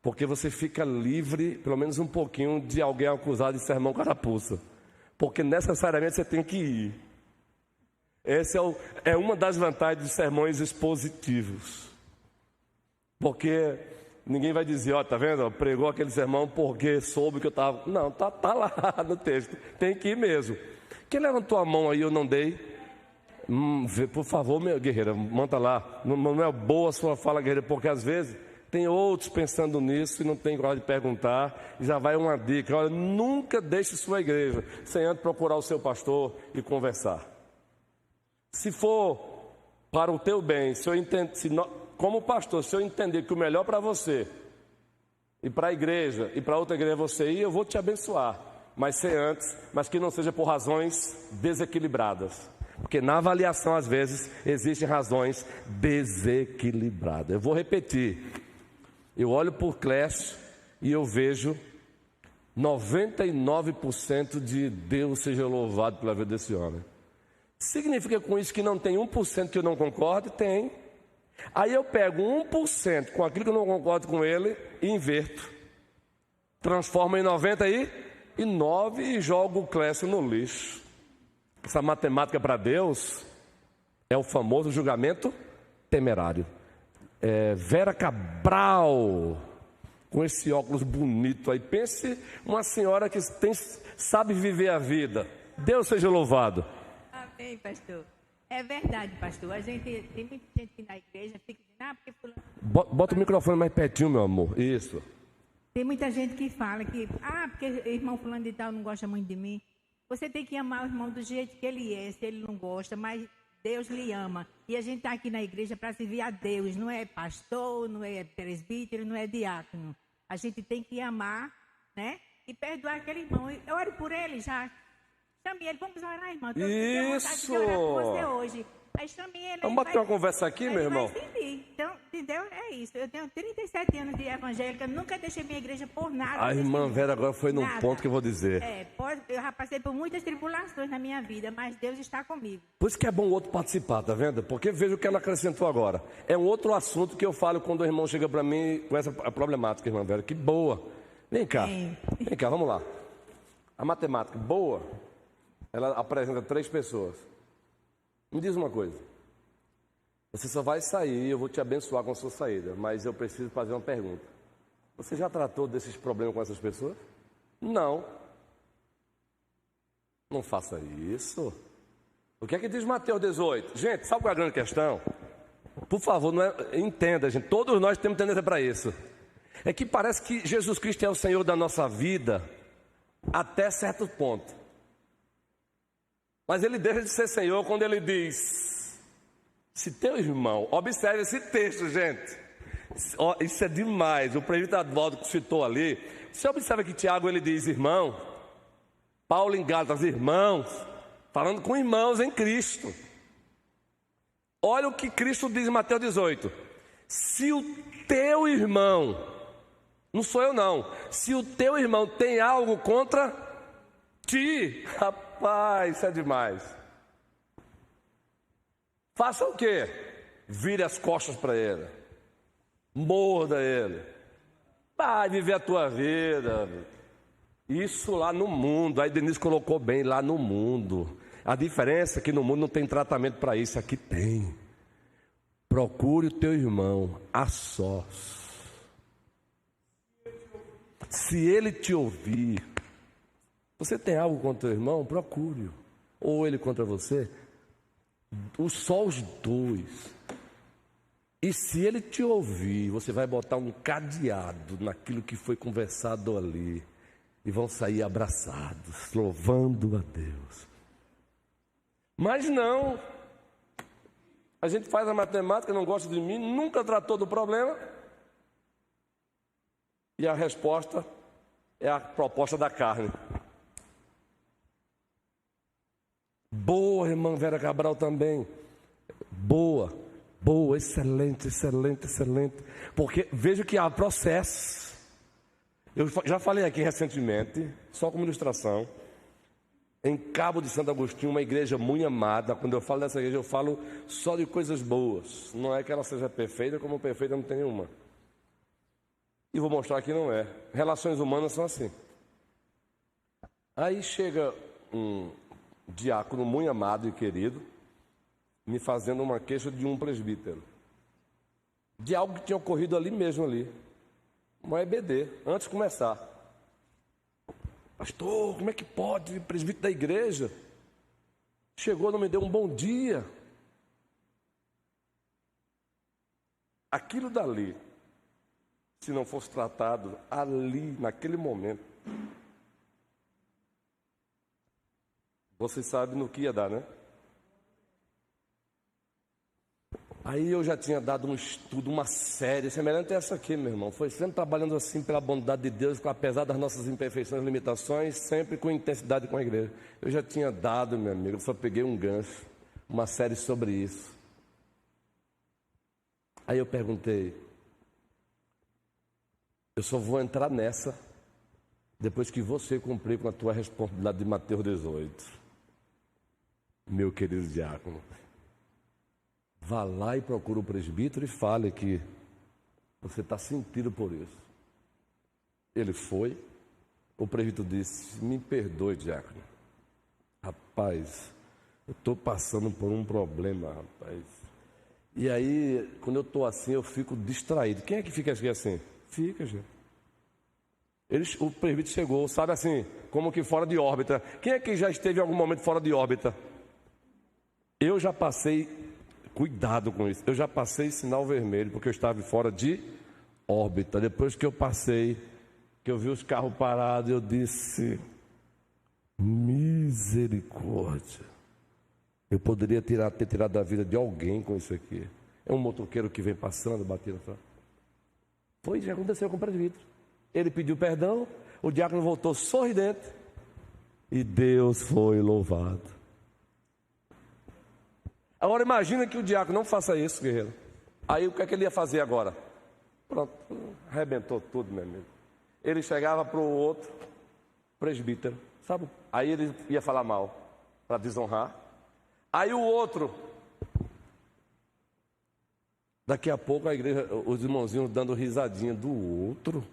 Porque você fica livre, pelo menos um pouquinho, de alguém acusado de sermão carapuça. Porque necessariamente você tem que ir. Essa é uma das vantagens dos sermões expositivos. Porque ninguém vai dizer, ó, tá vendo? Pregou aquele sermão porque soube que eu estava... Não, tá lá no texto. Tem que ir mesmo. Quem levantou a mão aí, eu não dei? Por favor, minha guerreira, manda lá. Não é boa a sua fala, guerreira, porque às vezes tem outros pensando nisso e não tem coragem de perguntar. E já vai uma dica. Olha, nunca deixe sua igreja sem antes procurar o seu pastor e conversar. Se for para o teu bem, como pastor, se eu entender que o melhor para você, e para a igreja, e para outra igreja você ir, eu vou te abençoar. Mas ser antes, mas que não seja por razões desequilibradas. Porque na avaliação, às vezes, existem razões desequilibradas. Eu vou repetir. Eu olho por Clécio e eu vejo 99% de Deus seja louvado pela vida desse homem. Significa com isso que não tem 1% que eu não concordo? Tem. Aí eu pego 1% com aquilo que eu não concordo com ele e inverto. Transformo em 99 e jogo o Clécio no lixo. Essa matemática para Deus é o famoso julgamento temerário. Vera Cabral, com esse óculos bonito aí. Pense uma senhora que sabe viver a vida. Deus seja louvado. Amém, pastor. É verdade, pastor. Tem muita gente que na igreja fica dizendo, porque fulano... Bota o microfone mais pertinho, meu amor. Isso. Tem muita gente que fala que, porque o irmão fulano de tal não gosta muito de mim. Você tem que amar o irmão do jeito que ele é, se ele não gosta, mas Deus lhe ama. E a gente está aqui na igreja para servir a Deus. Não é pastor, não é presbítero, não é diácono. A gente tem que amar, né? E perdoar aquele irmão. Eu oro por ele já. Chame ele, vamos orar, irmão. Eu tenho vontade de orar por você hoje. Aí chame ele. Vamos bater uma conversa aqui, meu irmão? Então, entendeu? É isso. Eu tenho 37 anos de evangélica, nunca deixei minha igreja por nada. A irmã Vera agora foi num ponto que eu vou dizer. Eu já passei por muitas tribulações na minha vida, mas Deus está comigo. Por isso que é bom o outro participar, tá vendo? Porque veja o que ela acrescentou agora. É um outro assunto que eu falo quando o irmão chega para mim com essa problemática, irmã Vera. Que boa. Vem cá. Vem cá, vamos lá. A matemática boa, ela apresenta 3 pessoas. Me diz uma coisa. Você só vai sair, eu vou te abençoar com a sua saída, mas eu preciso fazer uma pergunta. Você já tratou desses problemas com essas pessoas? Não. Não faça isso. O que é que diz Mateus 18? Gente, sabe qual é a grande questão? Por favor, entenda, gente. Todos nós temos tendência para isso. É que parece que Jesus Cristo é o Senhor da nossa vida até certo ponto. Mas ele deixa de ser Senhor quando ele diz: se teu irmão, observe esse texto, gente, isso é demais. O presbítero Advaldo citou ali. Você observa que Tiago ele diz irmão, Paulo em Gálatas irmãos, falando com irmãos em Cristo. Olha o que Cristo diz em Mateus 18: se o teu irmão, não sou eu não, se o teu irmão tem algo contra ti, rapaz, isso é demais. Faça o quê? Vire as costas para ele, morda ele, vai viver a tua vida. Isso lá no mundo. Aí Denise colocou bem, lá no mundo. A diferença é que no mundo não tem tratamento para isso, aqui tem. Procure o teu irmão a sós. Se ele te ouvir, você tem algo contra o teu irmão? Procure-o. Ou ele contra você? Só os dois. E se ele te ouvir, você vai botar um cadeado naquilo que foi conversado ali. E vão sair abraçados, louvando a Deus. Mas não. A gente faz a matemática, não gosta de mim, nunca tratou do problema. E a resposta é a proposta da carne. Boa, irmã Vera Cabral também. Boa, excelente. Porque vejo que há processo. Eu já falei aqui recentemente, só como ilustração, em Cabo de Santo Agostinho, uma igreja muito amada. Quando eu falo dessa igreja, eu falo só de coisas boas. Não é que ela seja perfeita, como perfeita não tem nenhuma. E vou mostrar que não é. Relações humanas são assim. Aí chega um diácono muito amado e querido, me fazendo uma queixa de um presbítero. De algo que tinha ocorrido ali mesmo, uma EBD, antes de começar. Pastor, como é que pode? Presbítero da igreja chegou, não me deu um bom dia. Aquilo dali, se não fosse tratado ali, naquele momento, você sabe no que ia dar, né? Aí eu já tinha dado um estudo, uma série, semelhante a essa aqui, meu irmão. Foi sempre trabalhando assim pela bondade de Deus, apesar das nossas imperfeições e limitações, sempre com intensidade com a igreja. Eu já tinha dado, meu amigo, eu só peguei um gancho, uma série sobre isso. Aí eu perguntei, eu só vou entrar nessa depois que você cumprir com a tua responsabilidade de Mateus 18. Meu querido diácono, vá lá e procure o presbítero e fale que você está sentido por isso. Ele foi, o presbítero disse, me perdoe, diácono. Rapaz, eu estou passando por um problema, rapaz. E aí, quando eu estou assim, eu fico distraído. Quem é que fica assim? Fica, gente. O presbítero chegou, sabe assim, como que fora de órbita. Quem é que já esteve em algum momento fora de órbita? Eu já passei, cuidado com isso, eu já passei sinal vermelho, porque eu estava fora de órbita. Depois que eu passei, que eu vi os carros parados, eu disse, misericórdia. Eu poderia ter tirado a vida de alguém com isso aqui. É um motoqueiro que vem passando, batendo. Foi, já aconteceu com o presbítero. Ele pediu perdão, o diácono voltou sorridente e Deus foi louvado. Agora imagina que o diácono não faça isso, guerreiro. Aí o que é que ele ia fazer agora? Pronto, arrebentou tudo, meu amigo. Ele chegava para o outro presbítero, sabe? Aí ele ia falar mal, para desonrar. Aí o outro, daqui a pouco a igreja, os irmãozinhos dando risadinha do outro.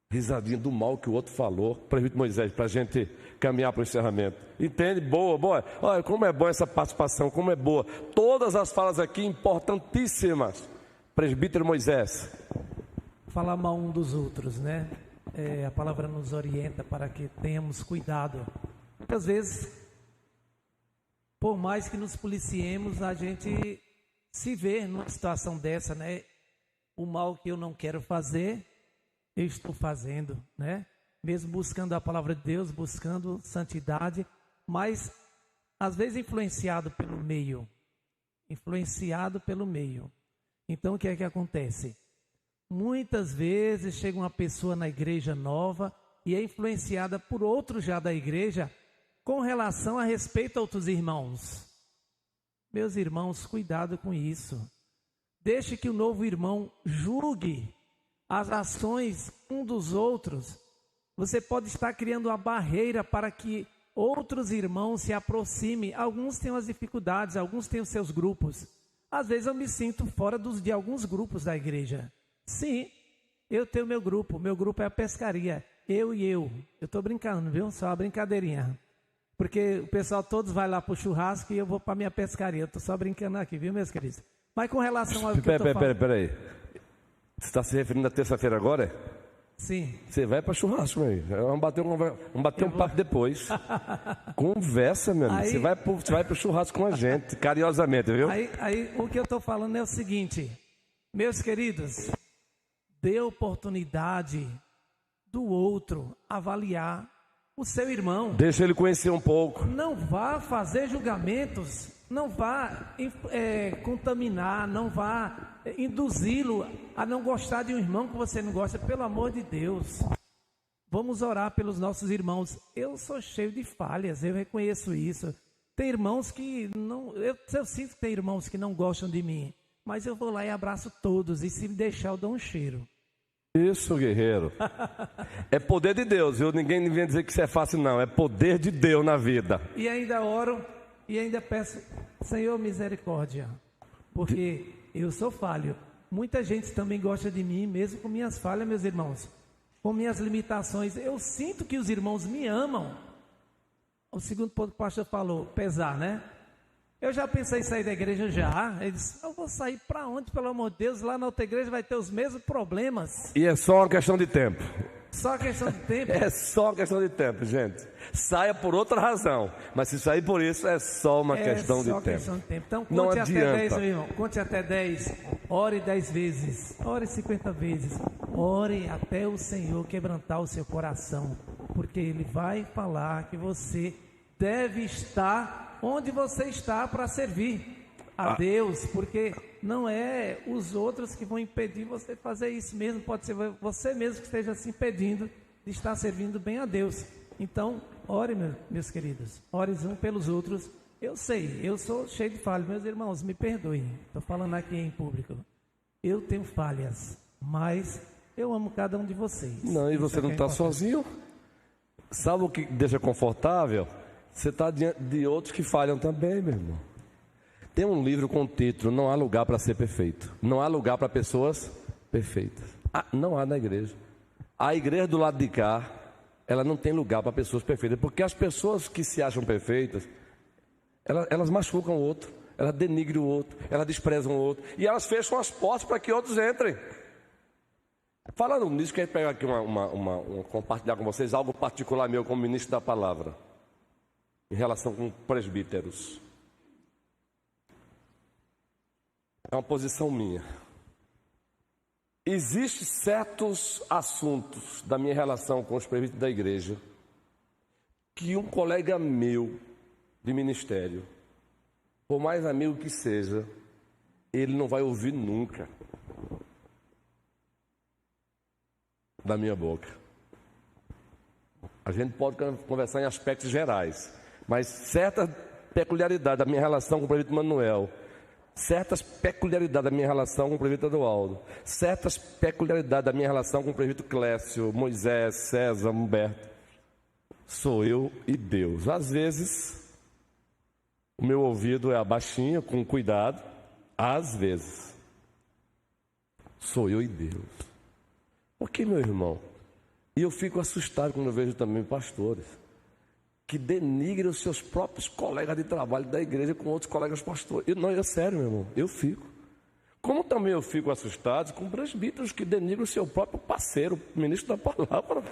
Risadinha do mal que o outro falou. Presbítero Moisés, para a gente caminhar para o encerramento. Entende? Boa, boa. Olha, como é boa essa participação, como é boa. Todas as falas aqui importantíssimas. Presbítero Moisés. Falar mal um dos outros, né? A palavra nos orienta para que tenhamos cuidado. Muitas vezes, por mais que nos policiemos, a gente se vê numa situação dessa, né? O mal que eu não quero fazer, eu estou fazendo, né? Mesmo buscando a palavra de Deus, buscando santidade, mas às vezes influenciado pelo meio. Então o que é que acontece? Muitas vezes chega uma pessoa na igreja nova e é influenciada por outro já da igreja com relação a respeito a outros irmãos. Meus irmãos, cuidado com isso. Deixe que o novo irmão julgue as ações um dos outros. Você pode estar criando uma barreira para que outros irmãos se aproximem. Alguns têm as dificuldades, alguns têm os seus grupos. Às vezes eu me sinto fora de alguns grupos da igreja. Sim, eu tenho meu grupo é a pescaria. Eu estou brincando, viu? Só uma brincadeirinha. Porque o pessoal todos vai lá para o churrasco e eu vou para a minha pescaria. Eu estou só brincando aqui, viu, meus queridos? Mas com relação ao que eu estou falando... Peraí. Você está se referindo à terça-feira agora? Sim. Você vai para churrasco, meu amigo. Vamos bater um papo depois. Conversa, meu amigo. Você vai para o churrasco com a gente, carinhosamente, viu? Aí o que eu estou falando é o seguinte, meus queridos, dê oportunidade do outro avaliar o seu irmão. Deixa ele conhecer um pouco. Não vá fazer julgamentos, não vá contaminar, não vá induzi-lo a não gostar de um irmão que você não gosta. Pelo amor de Deus, vamos orar pelos nossos irmãos. Eu sou cheio de falhas, eu reconheço isso. Tem irmãos que não... Eu sinto que tem irmãos que não gostam de mim, mas eu vou lá e abraço todos, e se me deixar eu dou um cheiro. Isso, guerreiro. É poder de Deus, viu? Ninguém vem dizer que isso é fácil, não. É poder de Deus na vida. E ainda oro e ainda peço, Senhor, misericórdia, porque eu sou falho. Muita gente também gosta de mim, mesmo com minhas falhas, meus irmãos, com minhas limitações. Eu sinto que os irmãos me amam. O segundo ponto que o pastor falou, pesar, né? Eu já pensei em sair da igreja já. Ele disse, eu vou sair para onde, pelo amor de Deus? Lá na outra igreja vai ter os mesmos problemas. E é só uma questão de tempo. Só questão de tempo? É só questão de tempo, gente. Saia por outra razão, mas se sair por isso, é só uma questão de tempo. Então, conte não até adianta. 10, meu irmão. Conte até 10. Ore 10 vezes. Ore 50 vezes. Ore até o Senhor quebrantar o seu coração, porque Ele vai falar que você deve estar onde você está para servir. a Deus, porque não é os outros que vão impedir você de fazer isso mesmo, pode ser você mesmo que esteja se impedindo de estar servindo bem a Deus. Então, ore, meus queridos, ore um pelos outros. Eu sei, eu sou cheio de falhas, meus irmãos, me perdoem, estou falando aqui em público. Eu tenho falhas, mas eu amo cada um de vocês. Não, e você não está sozinho? Sabe o que deixa confortável? Você está diante de outros que falham também, meu irmão. Tem um livro com o título Não há lugar para ser perfeito. Não há lugar para pessoas perfeitas. Não há na igreja. A igreja do lado de cá, ela não tem lugar para pessoas perfeitas, porque as pessoas que se acham perfeitas, elas machucam o outro, elas denigram o outro, elas desprezam o outro, e elas fecham as portas para que outros entrem. Falando nisso, quero pegar aqui compartilhar com vocês algo particular meu como ministro da palavra, em relação com presbíteros. É uma posição minha. Existem certos assuntos da minha relação com os presbíteros da igreja que um colega meu de ministério, por mais amigo que seja, ele não vai ouvir nunca da minha boca. A gente pode conversar em aspectos gerais, mas certa peculiaridade da minha relação com o presbítero Manuel, certas peculiaridades da minha relação com o presbítero Eduardo, certas peculiaridades da minha relação com o presbítero Clécio, Moisés, César, Humberto, sou eu e Deus. Às vezes, o meu ouvido é abaixinho, com cuidado, às vezes, sou eu e Deus. Por que, meu irmão? E eu fico assustado quando eu vejo também pastores que denigram os seus próprios colegas de trabalho da igreja com outros colegas pastores. É sério, meu irmão, eu fico. Como também eu fico assustado com presbíteros que denigram o seu próprio parceiro, ministro da palavra,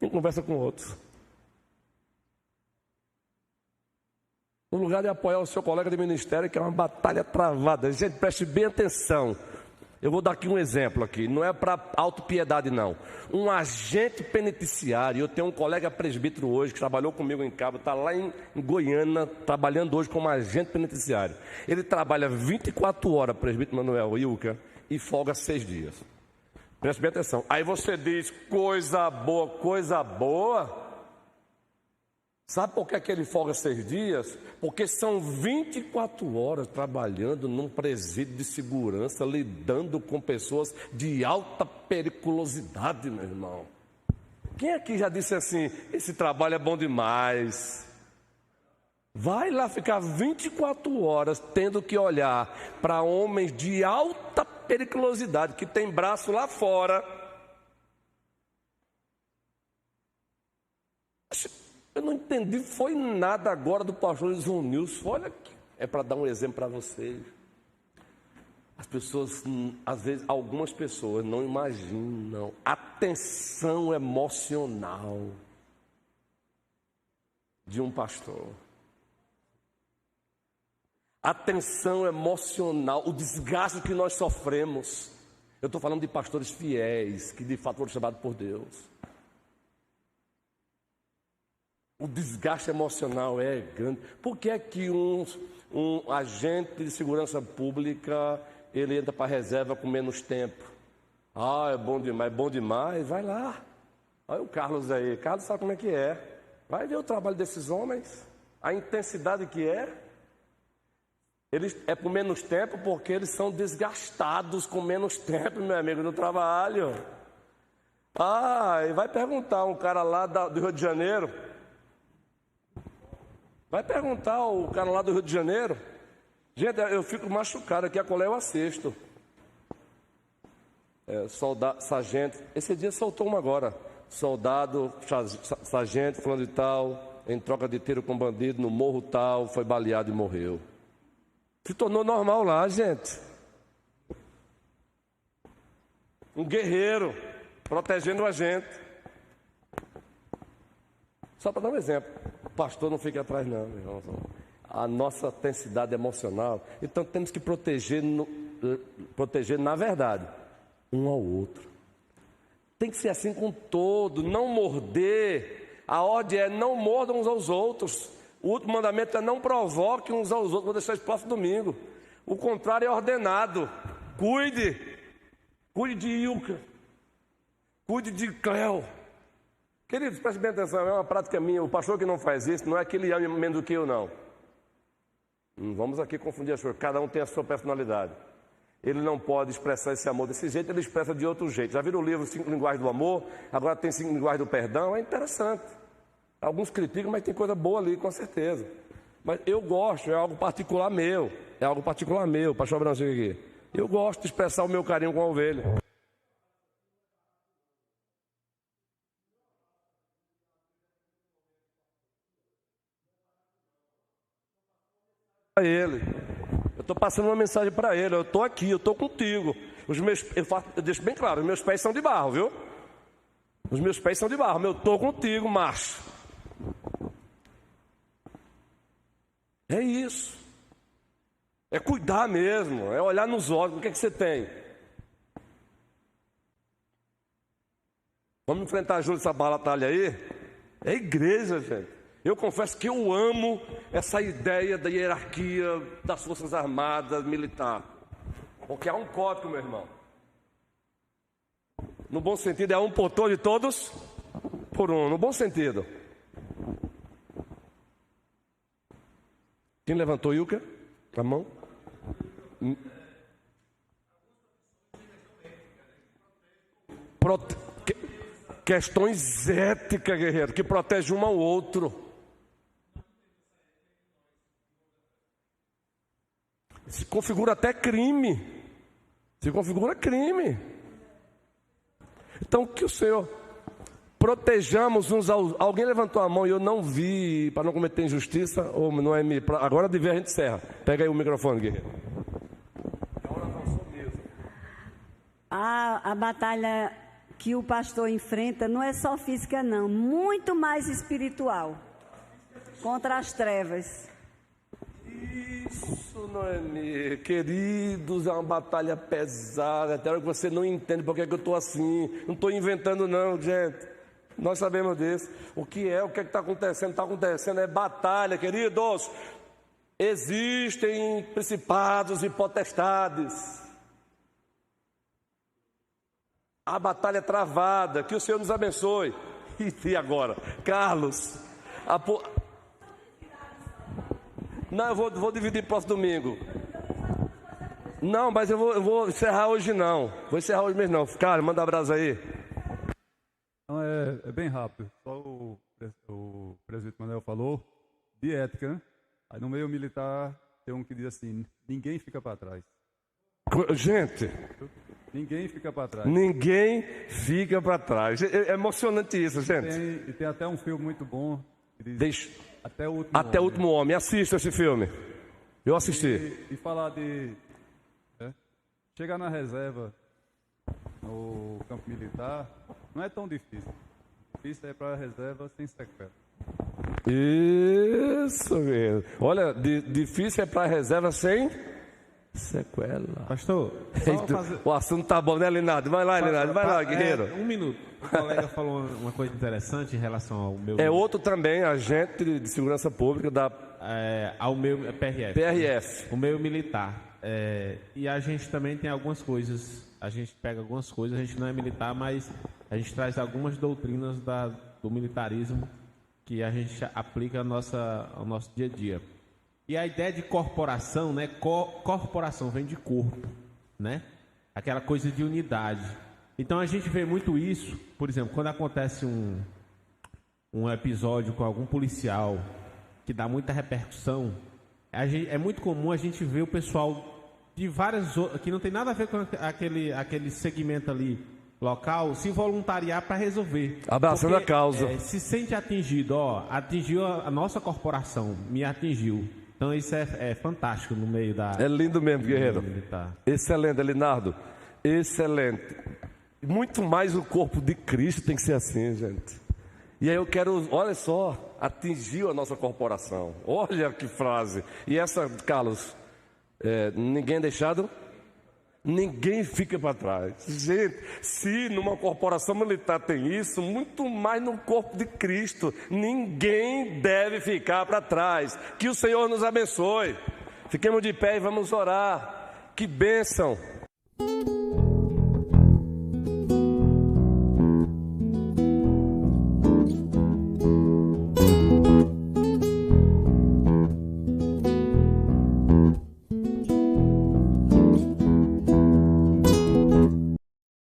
em conversa com outros. No lugar de apoiar o seu colega de ministério, que é uma batalha travada. Gente, preste bem atenção. Eu vou dar aqui um exemplo aqui, não é para autopiedade não. Um agente penitenciário, eu tenho um colega presbítero hoje, que trabalhou comigo em Cabo, está lá em Goiânia, trabalhando hoje como agente penitenciário. Ele trabalha 24 horas, presbítero Manuel Ilka, e folga 6 dias. Preste bem atenção. Aí você diz, coisa boa, coisa boa. Sabe por que ele folga 6 dias? Porque são 24 horas trabalhando num presídio de segurança, lidando com pessoas de alta periculosidade, meu irmão. Quem aqui já disse assim, esse trabalho é bom demais? Vai lá ficar 24 horas tendo que olhar para homens de alta periculosidade, que tem braço lá fora. Eu não entendi, foi nada agora do pastor João Nilson. Olha aqui, é para dar um exemplo para vocês. As pessoas, às vezes, algumas pessoas não imaginam a tensão emocional de um pastor. A tensão emocional, o desgaste que nós sofremos. Eu estou falando de pastores fiéis, que de fato foram chamados por Deus. O desgaste emocional é grande. Por que é que um agente de segurança pública, ele entra para a reserva com menos tempo? É bom demais, vai lá. Olha o Carlos aí, Carlos sabe como é que é. Vai ver o trabalho desses homens, a intensidade que é. Eles é por menos tempo porque eles são desgastados com menos tempo, meu amigo, no trabalho. E vai perguntar um cara lá do Rio de Janeiro. Vai perguntar o cara lá do Rio de Janeiro. Gente, eu fico machucado aqui, a qual eu assisto. Sargento, esse dia soltou uma agora. Soldado, sargento, fulano de tal, em troca de tiro com bandido, no morro tal, foi baleado e morreu. Se tornou normal lá, gente. Um guerreiro, protegendo a gente. Só para dar um exemplo. O pastor não fica atrás não, meu irmão. A nossa intensidade emocional. Então temos que proteger na verdade, um ao outro. Tem que ser assim com todo, não morder. A ordem é não mordam uns aos outros. O último mandamento é não provoque uns aos outros. Vou deixar isso para o próximo domingo. O contrário é ordenado. Cuide de Ilka. Cuide de Cléo. Queridos, prestem bem atenção, é uma prática minha. O pastor que não faz isso, não é que ele ame menos do que eu, não. Não vamos aqui confundir as coisas. Cada um tem a sua personalidade. Ele não pode expressar esse amor desse jeito, ele expressa de outro jeito. Já viram o livro 5 Linguagens do Amor? Agora tem 5 Linguagens do Perdão. É interessante. Alguns criticam, mas tem coisa boa ali, com certeza. Mas eu gosto, é algo particular meu. É algo particular meu, pastor Branco aqui. Eu gosto de expressar o meu carinho com a ovelha. Ele. Eu estou passando uma mensagem para ele. Eu estou aqui, eu estou contigo. Eu deixo bem claro, os meus pés são de barro, viu? Os meus pés são de barro, mas eu estou contigo, macho. É isso. É cuidar mesmo, é olhar nos olhos. O que é que você tem? Vamos enfrentar junto essa batalha aí? É igreja, gente. Eu confesso que eu amo essa ideia da hierarquia das Forças Armadas, militar. Porque há um código, meu irmão. No bom sentido, é um por todos e todos por um. No bom sentido. Quem levantou, Ilka? A mão? Questões éticas, guerreiro, que protegem um ao outro. Se configura até crime. Se configura crime. Então, que o Senhor protejamos uns aos... Alguém levantou a mão e eu não vi, para não cometer injustiça, ou não é me... Agora de ver a gente encerra. Pega aí o microfone, guerreiro. A batalha que o pastor enfrenta não é só física, não. Muito mais espiritual. Contra as trevas. Isso, Noemi, queridos, é uma batalha pesada. Até hora que você não entende porque é que eu estou assim. Não estou inventando, não, gente. Nós sabemos disso. O que é que está acontecendo? Está acontecendo é batalha, queridos. Existem principados e potestades. A batalha é travada. Que o Senhor nos abençoe. E agora? Carlos, não, eu vou dividir próximo domingo. Não, mas eu vou encerrar hoje não. Vou encerrar hoje mesmo não. Cara, manda um abraço aí. Não, é bem rápido. Só o presbítero Manuel falou de ética, né? Aí no meio militar tem um que diz assim, ninguém fica para trás. Gente, ninguém fica para trás. Ninguém fica para trás. É emocionante isso, gente. Tem até um filme muito bom que diz Até o Último Homem. Assista esse filme. Eu assisti. E falar de chegar na reserva no campo militar não é tão difícil. Difícil é para a reserva sem sequela. Isso mesmo. Olha, difícil é para a reserva sem sequela. Pastor, o assunto tá bom, né, Linardo? Vai lá, Linardo. Vai lá, guerreiro. Um minuto. O colega falou uma coisa interessante em relação ao meu... É outro também, agente de segurança pública da... ao meu PRF. O meu militar. E a gente também tem algumas coisas, a gente pega algumas coisas, a gente não é militar, mas a gente traz algumas doutrinas do militarismo que a gente aplica ao nosso dia a dia. E a ideia de corporação, né? Corporação vem de corpo, né? Aquela coisa de unidade. Então a gente vê muito isso, por exemplo, quando acontece um episódio com algum policial que dá muita repercussão, é muito comum a gente ver o pessoal de várias que não tem nada a ver com aquele segmento ali local se voluntariar para resolver. Abraçando a causa. Se sente atingido, atingiu a nossa corporação, me atingiu. Então isso é fantástico no meio da... É lindo mesmo, guerreiro. Excelente, Leonardo. Excelente. Muito mais o corpo de Cristo tem que ser assim, gente. E aí eu quero, olha só, atingiu a nossa corporação. Olha que frase. E essa, Carlos, ninguém é deixado... Ninguém fica para trás. Gente, se numa corporação militar tem isso, muito mais no corpo de Cristo. Ninguém deve ficar para trás. Que o Senhor nos abençoe. Fiquemos de pé e vamos orar. Que bênção!